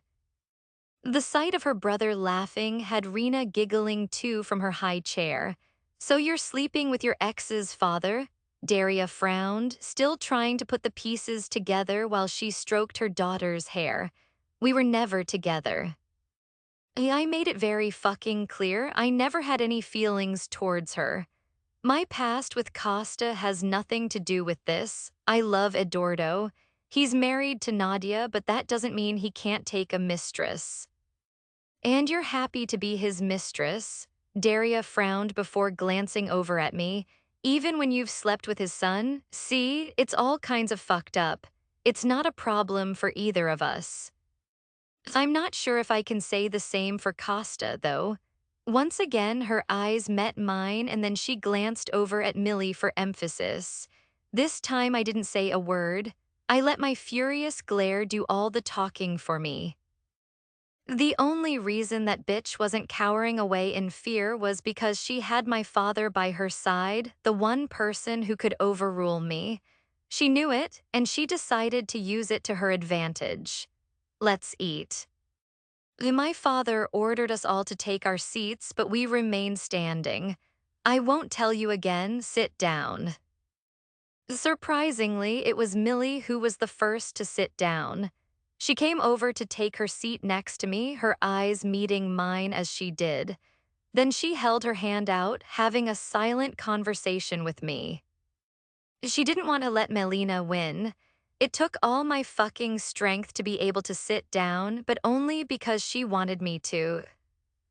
A: The sight of her brother laughing had Rena giggling too from her high chair. So you're sleeping with your ex's father? Daria frowned, still trying to put the pieces together while she stroked her daughter's hair. We were never together. I made it very fucking clear I never had any feelings towards her. My past with Costa has nothing to do with this. I love Eduardo. He's married to Nadia, but that doesn't mean he can't take a mistress. And you're happy to be his mistress? Daria frowned before glancing over at me. Even when you've slept with his son? See, it's all kinds of fucked up. It's not a problem for either of us. I'm not sure if I can say the same for Costa, though. Once again, her eyes met mine and then she glanced over at Millie for emphasis. This time I didn't say a word. I let my furious glare do all the talking for me. The only reason that bitch wasn't cowering away in fear was because she had my father by her side, the one person who could overrule me. She knew it, and she decided to use it to her advantage. Let's eat. My father ordered us all to take our seats, but we remained standing. I won't tell you again, sit down. Surprisingly, it was Millie who was the first to sit down. She came over to take her seat next to me, her eyes meeting mine as she did. Then she held her hand out, having a silent conversation with me. She didn't want to let Melina win. It took all my fucking strength to be able to sit down, but only because she wanted me to.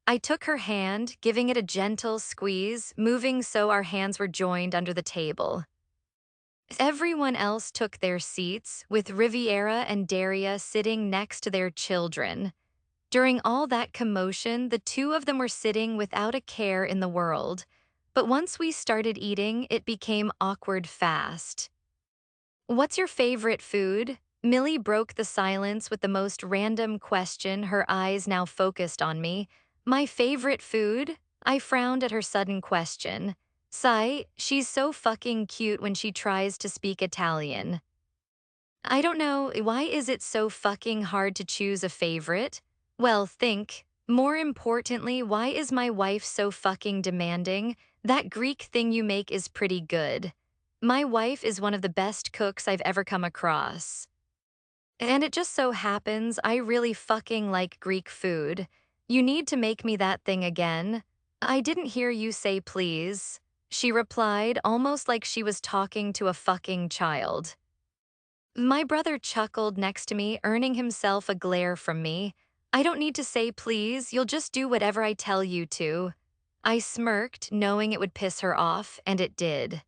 A: I took her hand, giving it a gentle squeeze, moving so our hands were joined under the table. Everyone else took their seats, with Riviera and Daria sitting next to their children. During all that commotion, the two of them were sitting without a care in the world. But once we started eating, it became awkward fast. What's your favorite food? Millie broke the silence with the most random question, her eyes now focused on me. My favorite food? I frowned at her sudden question. Sigh, she's so fucking cute when she tries to speak Italian. I don't know, why is it so fucking hard to choose a favorite? Well, think. More importantly, why is my wife so fucking demanding? That Greek thing you make is pretty good. My wife is one of the best cooks I've ever come across. And it just so happens I really fucking like Greek food. You need to make me that thing again. I didn't hear you say please. She replied, almost like she was talking to a fucking child. My brother chuckled next to me, earning himself a glare from me. I don't need to say please, you'll just do whatever I tell you to. I smirked, knowing it would piss her off, and it did.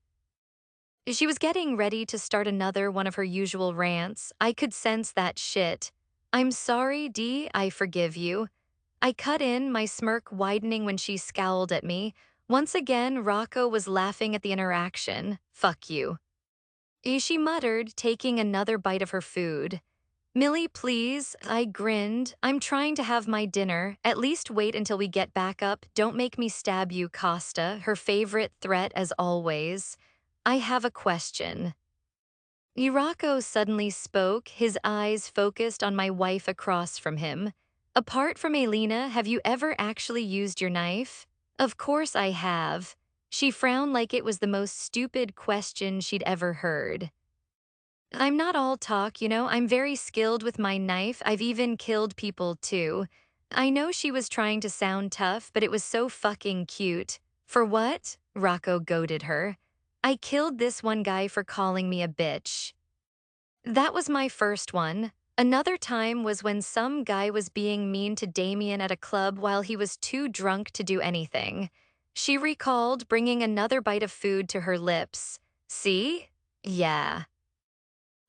A: She was getting ready to start another one of her usual rants. I could sense that shit. I'm sorry, Dee, I forgive you. I cut in, my smirk widening when she scowled at me. Once again, Rocco was laughing at the interaction. Fuck you. She muttered, taking another bite of her food. Millie, please, I grinned. I'm trying to have my dinner. At least wait until we get back up. Don't make me stab you, Costa, her favorite threat as always. I have a question. Rocco suddenly spoke, his eyes focused on my wife across from him. Apart from Elena, have you ever actually used your knife? Of course I have. She frowned like it was the most stupid question she'd ever heard. I'm not all talk, I'm very skilled with my knife. I've even killed people too. I know she was trying to sound tough, but it was so fucking cute. For what? Rocco goaded her. I killed this one guy for calling me a bitch. That was my first one. Another time was when some guy was being mean to Damien at a club while he was too drunk to do anything. She recalled, bringing another bite of food to her lips. See? Yeah.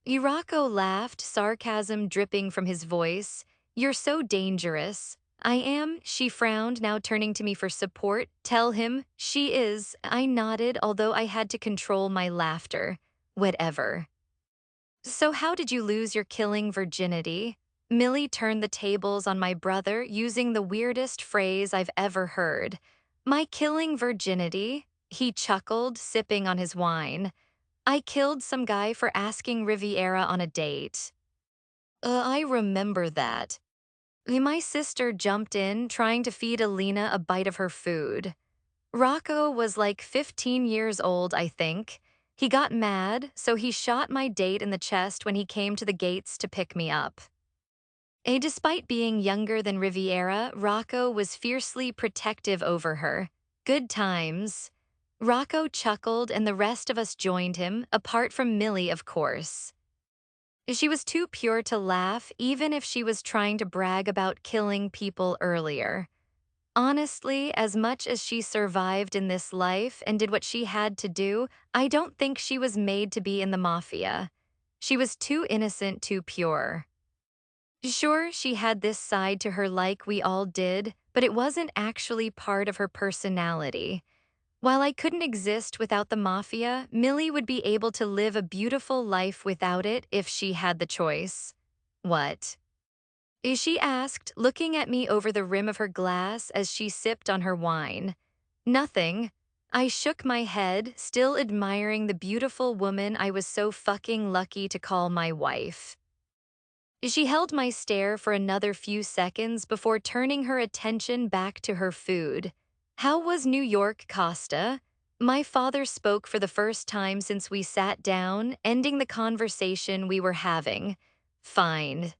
A: Irako laughed, sarcasm dripping from his voice. You're so dangerous. I am, she frowned, now turning to me for support. Tell him, she is. I nodded, although I had to control my laughter. Whatever. So how did you lose your killing virginity? Millie turned the tables on my brother, using the weirdest phrase I've ever heard. My killing virginity? He chuckled, sipping on his wine. I killed some guy for asking Riviera on a date. I remember that. My sister jumped in, trying to feed Alina a bite of her food. Rocco was like 15 years old, I think. He got mad, so he shot my date in the chest when he came to the gates to pick me up. Despite being younger than Riviera, Rocco was fiercely protective over her. Good times. Rocco chuckled and the rest of us joined him, apart from Millie, of course. She was too pure to laugh, even if she was trying to brag about killing people earlier. Honestly, as much as she survived in this life and did what she had to do, I don't think she was made to be in the Mafia. She was too innocent, too pure. Sure, she had this side to her like we all did, but it wasn't actually part of her personality. While I couldn't exist without the Mafia, Millie would be able to live a beautiful life without it if she had the choice. What? She asked, looking at me over the rim of her glass as she sipped on her wine. Nothing. I shook my head, still admiring the beautiful woman I was so fucking lucky to call my wife. She held my stare for another few seconds before turning her attention back to her food. How was New York, Costa? My father spoke for the first time since we sat down, ending the conversation we were having. Fine.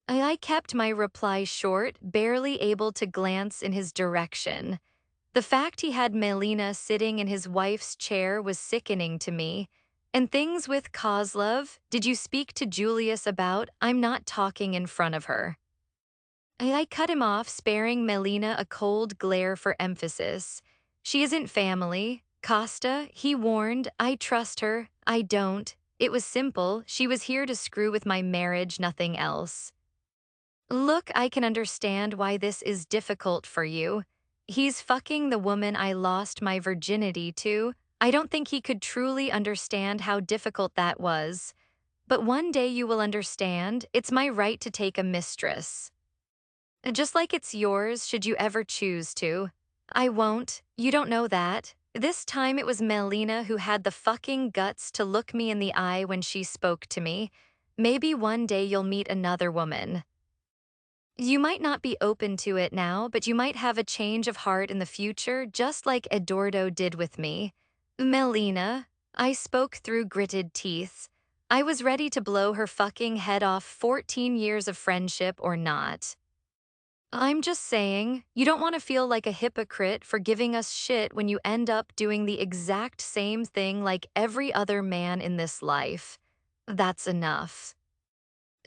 A: I kept my reply short, barely able to glance in his direction. The fact he had Melina sitting in his wife's chair was sickening to me. And things with Kozlov, did you speak to Julius about? I'm not talking in front of her. I cut him off, sparing Melina a cold glare for emphasis. She isn't family. Costa, he warned, I trust her. I don't. It was simple. She was here to screw with my marriage, nothing else. Look, I can understand why this is difficult for you. He's fucking the woman I lost my virginity to. I don't think he could truly understand how difficult that was. But one day you will understand, it's my right to take a mistress. Just like it's yours, should you ever choose to. I won't. You don't know that. This time it was Melina who had the fucking guts to look me in the eye when she spoke to me. Maybe one day you'll meet another woman. You might not be open to it now, but you might have a change of heart in the future, just like Eduardo did with me. Melina, I spoke through gritted teeth. I was ready to blow her fucking head off, 14 years of friendship or not. I'm just saying, you don't want to feel like a hypocrite for giving us shit when you end up doing the exact same thing like every other man in this life. That's enough.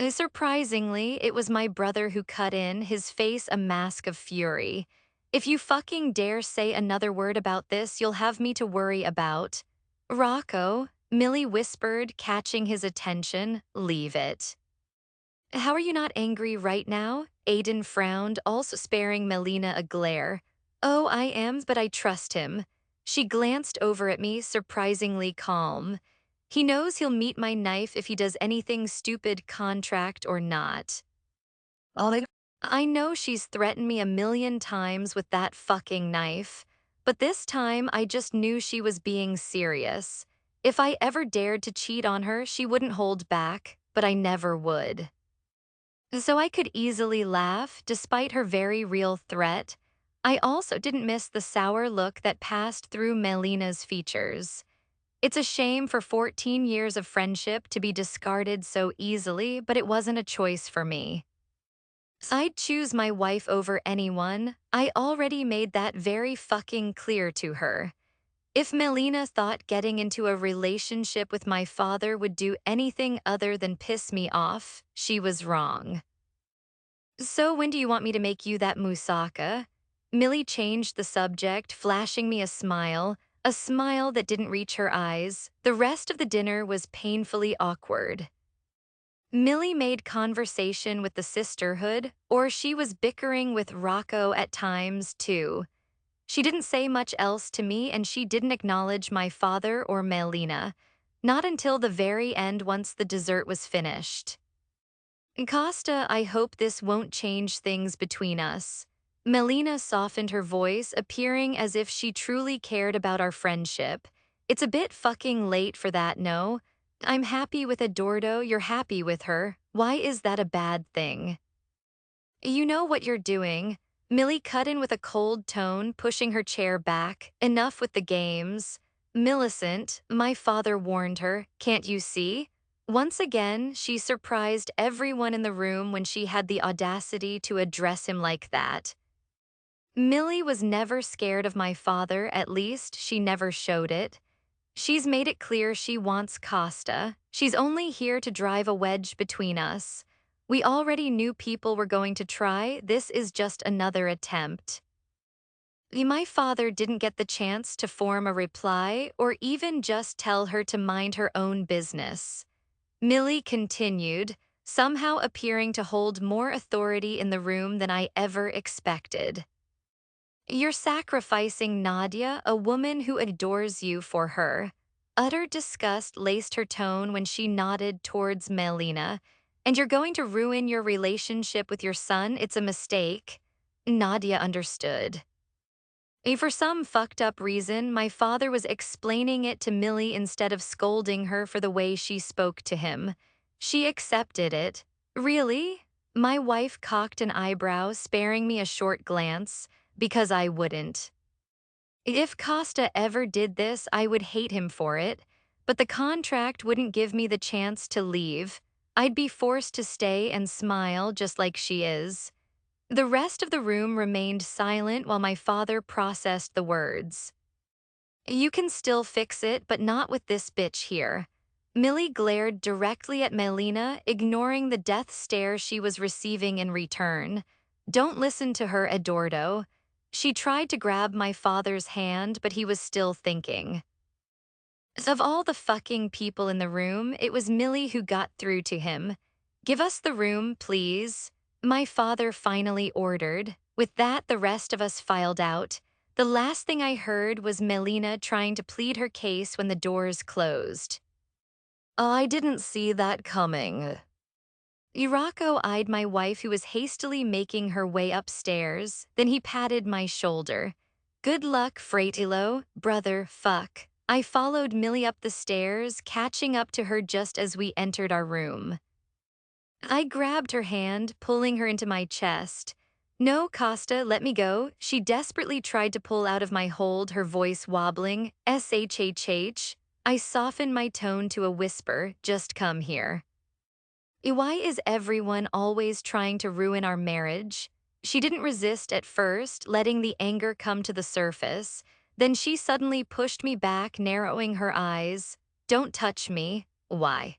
A: Surprisingly, it was my brother who cut in, his face a mask of fury. If you fucking dare say another word about this, you'll have me to worry about. Rocco, Millie whispered, catching his attention, leave it. How are you not angry right now? Aiden frowned, also sparing Melina a glare. Oh, I am, but I trust him. She glanced over at me, surprisingly calm. He knows he'll meet my knife if he does anything stupid, contract or not. Oh, I know she's threatened me a million times with that fucking knife, but this time I just knew she was being serious. If I ever dared to cheat on her, she wouldn't hold back, but I never would. So I could easily laugh, despite her very real threat. I also didn't miss the sour look that passed through Melina's features. It's a shame for 14 years of friendship to be discarded so easily, but it wasn't a choice for me. I'd choose my wife over anyone. I already made that very fucking clear to her. If Melina thought getting into a relationship with my father would do anything other than piss me off, she was wrong. So when do you want me to make you that moussaka? Millie changed the subject, flashing me a smile that didn't reach her eyes. The rest of the dinner was painfully awkward. Millie made conversation with the sisterhood, or she was bickering with Rocco at times, too. She didn't say much else to me, and she didn't acknowledge my father or Melina. Not until the very end once the dessert was finished. Costa, I hope this won't change things between us. Melina softened her voice, appearing as if she truly cared about our friendship. It's a bit fucking late for that, no? I'm happy with Eduardo, you're happy with her. Why is that a bad thing? You know what you're doing. Millie cut in with a cold tone, pushing her chair back. Enough with the games. Millicent, my father warned her, can't you see? Once again, she surprised everyone in the room when she had the audacity to address him like that. Millie was never scared of my father, at least she never showed it. She's made it clear she wants Costa. She's only here to drive a wedge between us. We already knew people were going to try, this is just another attempt. My father didn't get the chance to form a reply or even just tell her to mind her own business. Millie continued, somehow appearing to hold more authority in the room than I ever expected. You're sacrificing Nadia, a woman who adores you, for her. Utter disgust laced her tone when she nodded towards Melina. And you're going to ruin your relationship with your son? It's a mistake. Nadia understood. For some fucked up reason, my father was explaining it to Millie instead of scolding her for the way she spoke to him. She accepted it. Really? My wife cocked an eyebrow, sparing me a short glance, because I wouldn't. If Costa ever did this, I would hate him for it, but the contract wouldn't give me the chance to leave. I'd be forced to stay and smile just like she is. The rest of the room remained silent while my father processed the words. You can still fix it, but not with this bitch here. Millie glared directly at Melina, ignoring the death stare she was receiving in return. Don't listen to her, Eduardo. She tried to grab my father's hand, but he was still thinking. Of all the fucking people in the room, it was Millie who got through to him. Give us the room, please. My father finally ordered. With that, the rest of us filed out. The last thing I heard was Melina trying to plead her case when the doors closed. I didn't see that coming. Irako eyed my wife, who was hastily making her way upstairs. Then he patted my shoulder. Good luck, Fratilo, brother, fuck. I followed Millie up the stairs, catching up to her just as we entered our room. I grabbed her hand, pulling her into my chest. No, Costa, let me go. She desperately tried to pull out of my hold, her voice wobbling. SHHH. I softened my tone to a whisper, just come here. Why is everyone always trying to ruin our marriage? She didn't resist at first, letting the anger come to the surface. Then she suddenly pushed me back, narrowing her eyes. Don't touch me. Why?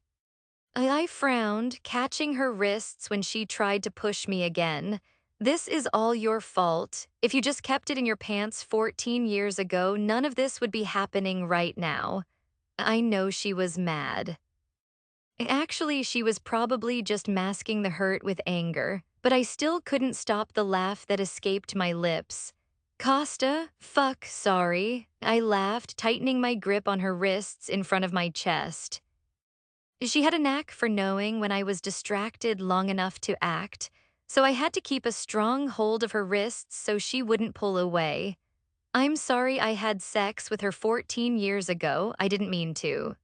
A: I frowned, catching her wrists when she tried to push me again. This is all your fault. If you just kept it in your pants 14 years ago, none of this would be happening right now. I know she was mad. Actually, she was probably just masking the hurt with anger, but I still couldn't stop the laugh that escaped my lips. Costa, fuck, sorry. I laughed, tightening my grip on her wrists in front of my chest. She had a knack for knowing when I was distracted long enough to act, so I had to keep a strong hold of her wrists so she wouldn't pull away. I'm sorry I had sex with her 14 years ago, I didn't mean to.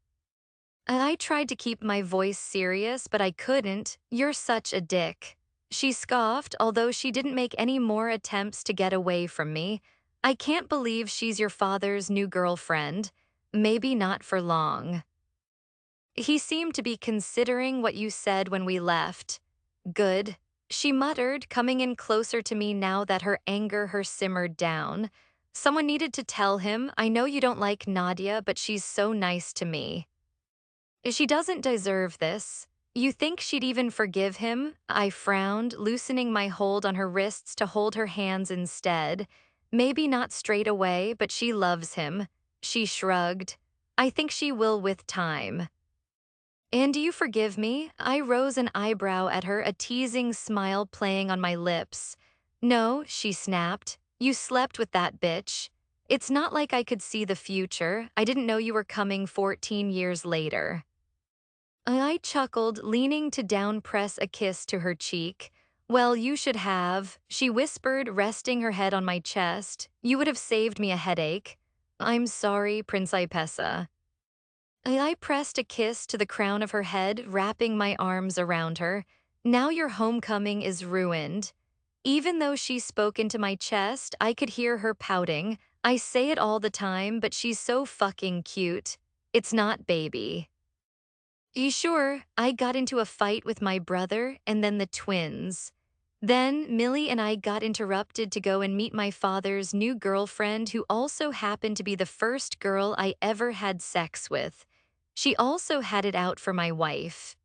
A: I tried to keep my voice serious, but I couldn't. You're such a dick. She scoffed, although she didn't make any more attempts to get away from me. I can't believe she's your father's new girlfriend. Maybe not for long. He seemed to be considering what you said when we left. Good. She muttered, coming in closer to me now that her simmered down. Someone needed to tell him, I know you don't like Nadia, but she's so nice to me. She doesn't deserve this. You think she'd even forgive him? I frowned, loosening my hold on her wrists to hold her hands instead. Maybe not straight away, but she loves him. She shrugged. I think she will with time. And do you forgive me? I rose an eyebrow at her, a teasing smile playing on my lips. No, she snapped. You slept with that bitch. It's not like I could see the future. I didn't know you were coming 14 years later. I chuckled, leaning to down-press a kiss to her cheek. Well, you should have, she whispered, resting her head on my chest. You would have saved me a headache. I'm sorry, Principessa. I pressed a kiss to the crown of her head, wrapping my arms around her. Now your homecoming is ruined. Even though she spoke into my chest, I could hear her pouting. I say it all the time, but she's so fucking cute. It's not, baby. Sure, I got into a fight with my brother and then the twins. Then Millie and I got interrupted to go and meet my father's new girlfriend, who also happened to be the first girl I ever had sex with. She also had it out for my wife.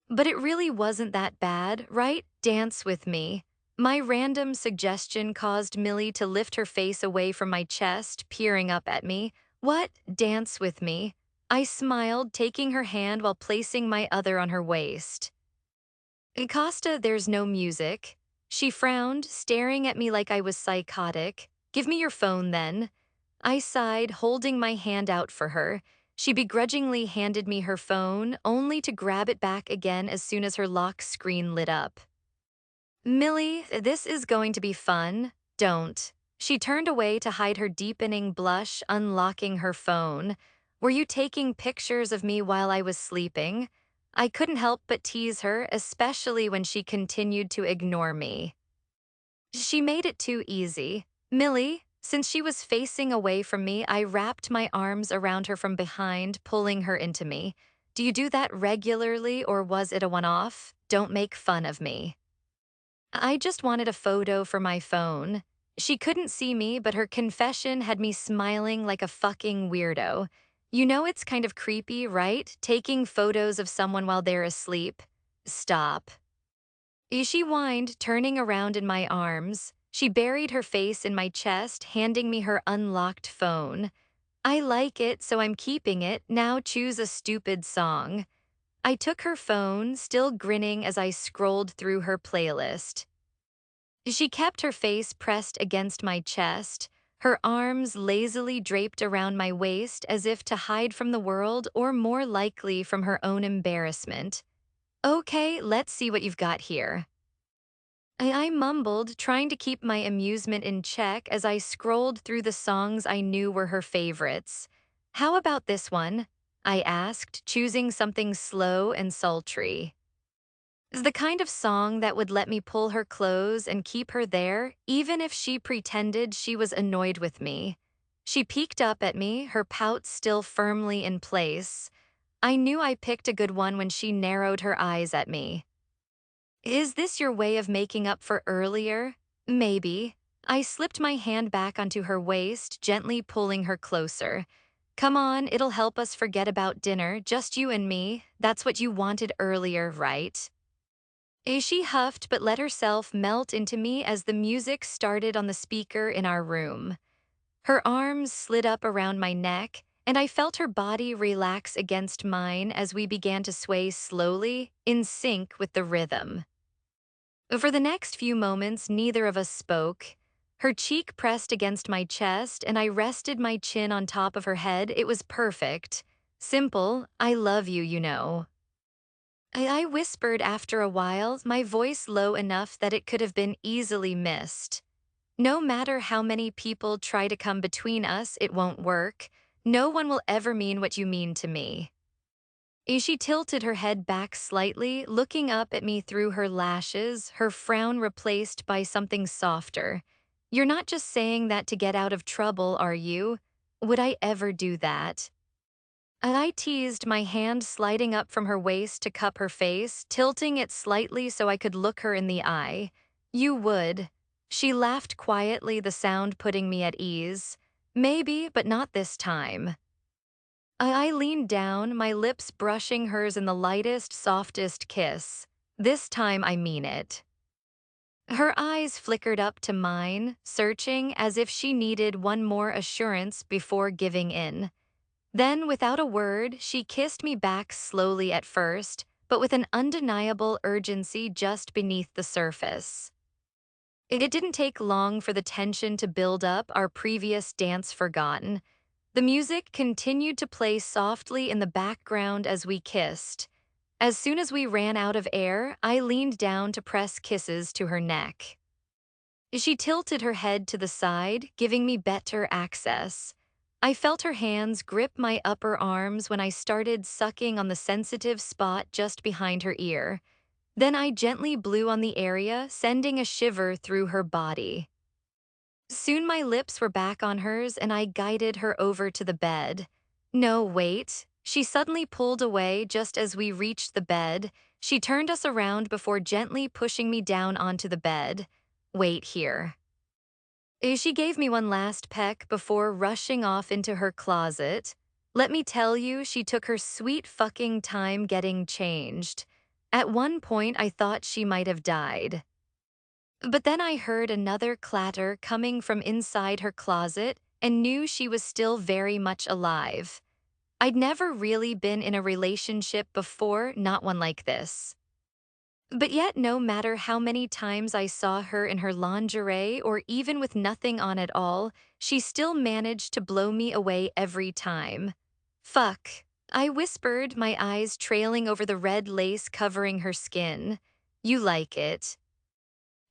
A: But it really wasn't that bad, right? Dance with me. My random suggestion caused Millie to lift her face away from my chest, peering up at me. What? Dance with me? I smiled, taking her hand while placing my other on her waist. Acosta, there's no music. She frowned, staring at me like I was psychotic. Give me your phone then. I sighed, holding my hand out for her. She begrudgingly handed me her phone, only to grab it back again as soon as her lock screen lit up. Millie, this is going to be fun. Don't. She turned away to hide her deepening blush, unlocking her phone. Were you taking pictures of me while I was sleeping? I couldn't help but tease her, especially when she continued to ignore me. She made it too easy. Millie, since she was facing away from me, I wrapped my arms around her from behind, pulling her into me. Do you do that regularly, or was it a one-off? Don't make fun of me. I just wanted a photo for my phone. She couldn't see me, but her confession had me smiling like a fucking weirdo. You know it's kind of creepy, right? Taking photos of someone while they're asleep. Stop. She whined, turning around in my arms. She buried her face in my chest, handing me her unlocked phone. I like it, so I'm keeping it. Now choose a stupid song. I took her phone, still grinning as I scrolled through her playlist. She kept her face pressed against my chest, her arms lazily draped around my waist as if to hide from the world, or more likely from her own embarrassment. Okay, let's see what you've got here. I mumbled, trying to keep my amusement in check as I scrolled through the songs I knew were her favorites. How about this one? I asked, choosing something slow and sultry. Is the kind of song that would let me pull her close and keep her there, even if she pretended she was annoyed with me. She peeked up at me, her pout still firmly in place. I knew I picked a good one when she narrowed her eyes at me. Is this your way of making up for earlier? Maybe. I slipped my hand back onto her waist, gently pulling her closer. Come on, it'll help us forget about dinner, just you and me. That's what you wanted earlier, right? She huffed but let herself melt into me as the music started on the speaker in our room. Her arms slid up around my neck, and I felt her body relax against mine as we began to sway slowly, in sync with the rhythm. For the next few moments, neither of us spoke. Her cheek pressed against my chest, and I rested my chin on top of her head. It was perfect. Simple, I love you, you know. I whispered after a while, my voice low enough that it could have been easily missed. No matter how many people try to come between us, it won't work. No one will ever mean what you mean to me. She tilted her head back slightly, looking up at me through her lashes, her frown replaced by something softer. You're not just saying that to get out of trouble, are you? Would I ever do that? I teased, my hand sliding up from her waist to cup her face, tilting it slightly so I could look her in the eye. You would. She laughed quietly, the sound putting me at ease. Maybe, but not this time. I leaned down, my lips brushing hers in the lightest, softest kiss. This time I mean it. Her eyes flickered up to mine, searching as if she needed one more assurance before giving in. Then, without a word, she kissed me back slowly at first, but with an undeniable urgency just beneath the surface. It didn't take long for the tension to build up, our previous dance forgotten. The music continued to play softly in the background as we kissed. As soon as we ran out of air, I leaned down to press kisses to her neck. She tilted her head to the side, giving me better access. I felt her hands grip my upper arms when I started sucking on the sensitive spot just behind her ear. Then I gently blew on the area, sending a shiver through her body. Soon my lips were back on hers and I guided her over to the bed. No, wait. She suddenly pulled away just as we reached the bed. She turned us around before gently pushing me down onto the bed. Wait here. She gave me one last peck before rushing off into her closet. Let me tell you, she took her sweet fucking time getting changed. At one point, I thought she might have died. But then I heard another clatter coming from inside her closet and knew she was still very much alive. I'd never really been in a relationship before, not one like this. But yet, no matter how many times I saw her in her lingerie or even with nothing on at all, she still managed to blow me away every time. Fuck, I whispered, my eyes trailing over the red lace covering her skin. You like it.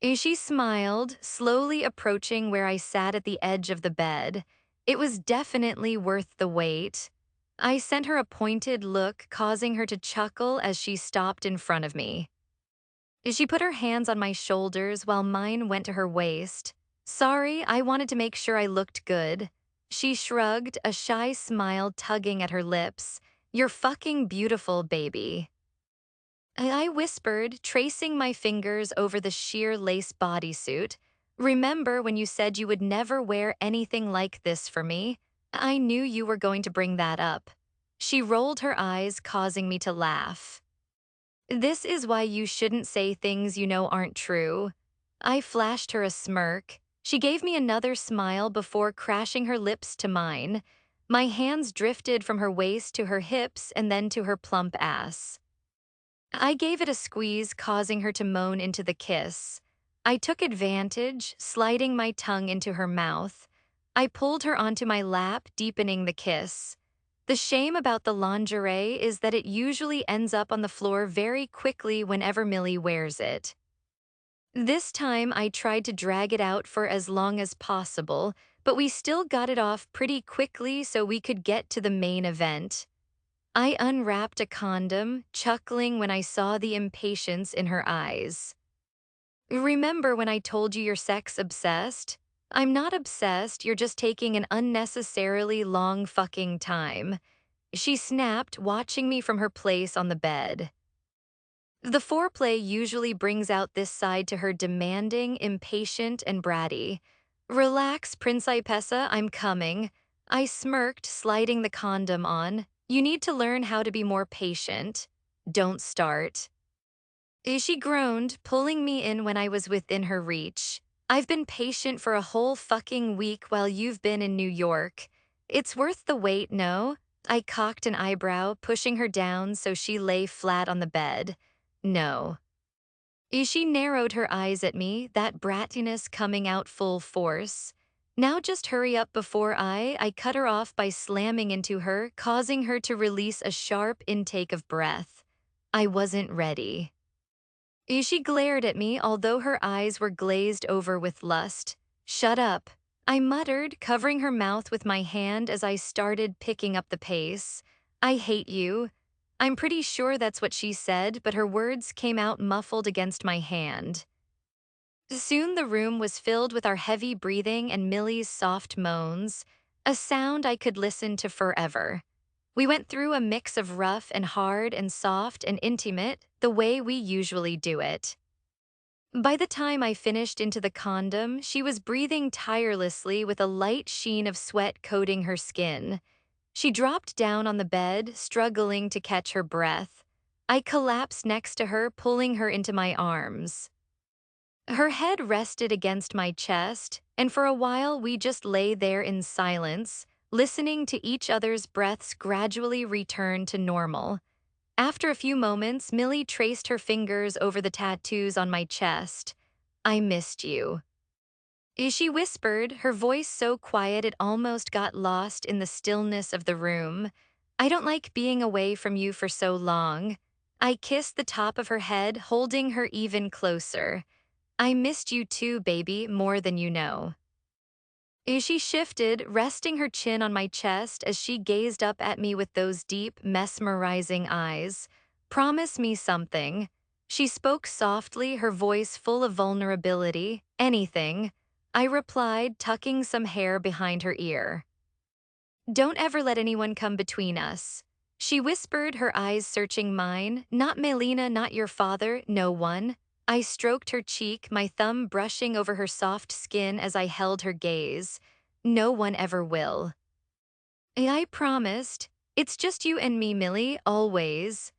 A: She smiled, slowly approaching where I sat at the edge of the bed. It was definitely worth the wait. I sent her a pointed look, causing her to chuckle as she stopped in front of me. She put her hands on my shoulders while mine went to her waist. Sorry, I wanted to make sure I looked good. She shrugged, a shy smile tugging at her lips. You're fucking beautiful, baby. I whispered, tracing my fingers over the sheer lace bodysuit. Remember when you said you would never wear anything like this for me? I knew you were going to bring that up. She rolled her eyes, causing me to laugh. This is why you shouldn't say things you know aren't true. I flashed her a smirk. She gave me another smile before crashing her lips to mine. My hands drifted from her waist to her hips and then to her plump ass. I gave it a squeeze, causing her to moan into the kiss. I took advantage, sliding my tongue into her mouth. I pulled her onto my lap, deepening the kiss. The shame about the lingerie is that it usually ends up on the floor very quickly whenever Millie wears it. This time, I tried to drag it out for as long as possible, but we still got it off pretty quickly so we could get to the main event. I unwrapped a condom, chuckling when I saw the impatience in her eyes. Remember when I told you you're sex obsessed? I'm not obsessed, you're just taking an unnecessarily long fucking time. She snapped, watching me from her place on the bed. The foreplay usually brings out this side to her demanding, impatient, and bratty. Relax, Principessa, I'm coming. I smirked, sliding the condom on. You need to learn how to be more patient. Don't start. She groaned, pulling me in when I was within her reach. I've been patient for a whole fucking week while you've been in New York. It's worth the wait, no? I cocked an eyebrow, pushing her down so she lay flat on the bed. No. She narrowed her eyes at me, that brattiness coming out full force. Now just hurry up before I cut her off by slamming into her, causing her to release a sharp intake of breath. I wasn't ready. She glared at me, although her eyes were glazed over with lust. Shut up, I muttered, covering her mouth with my hand as I started picking up the pace. I hate you. I'm pretty sure that's what she said, but her words came out muffled against my hand. Soon the room was filled with our heavy breathing and Millie's soft moans, a sound I could listen to forever. We went through a mix of rough and hard and soft and intimate, the way we usually do it. By the time I finished into the condom, she was breathing tirelessly with a light sheen of sweat coating her skin. She dropped down on the bed, struggling to catch her breath. I collapsed next to her, pulling her into my arms. Her head rested against my chest, and for a while we just lay there in silence, listening to each other's breaths gradually return to normal. After a few moments, Millie traced her fingers over the tattoos on my chest. I missed you. She whispered, her voice so quiet it almost got lost in the stillness of the room. I don't like being away from you for so long. I kissed the top of her head, holding her even closer. I missed you too, baby, more than you know. She shifted, resting her chin on my chest as she gazed up at me with those deep, mesmerizing eyes. Promise me something. She spoke softly, her voice full of vulnerability. Anything. I replied, tucking some hair behind her ear. Don't ever let anyone come between us. She whispered, her eyes searching mine. Not Melina, not your father, no one. I stroked her cheek, my thumb brushing over her soft skin as I held her gaze. No one ever will. I promised. It's just you and me, Millie, always.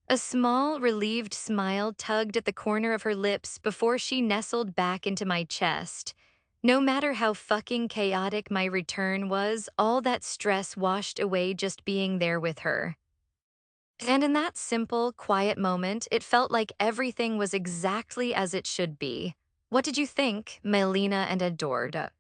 A: A small, relieved smile tugged at the corner of her lips before she nestled back into my chest. No matter how fucking chaotic my return was, all that stress washed away just being there with her. And in that simple, quiet moment, it felt like everything was exactly as it should be. What did you think, Melina and Adored?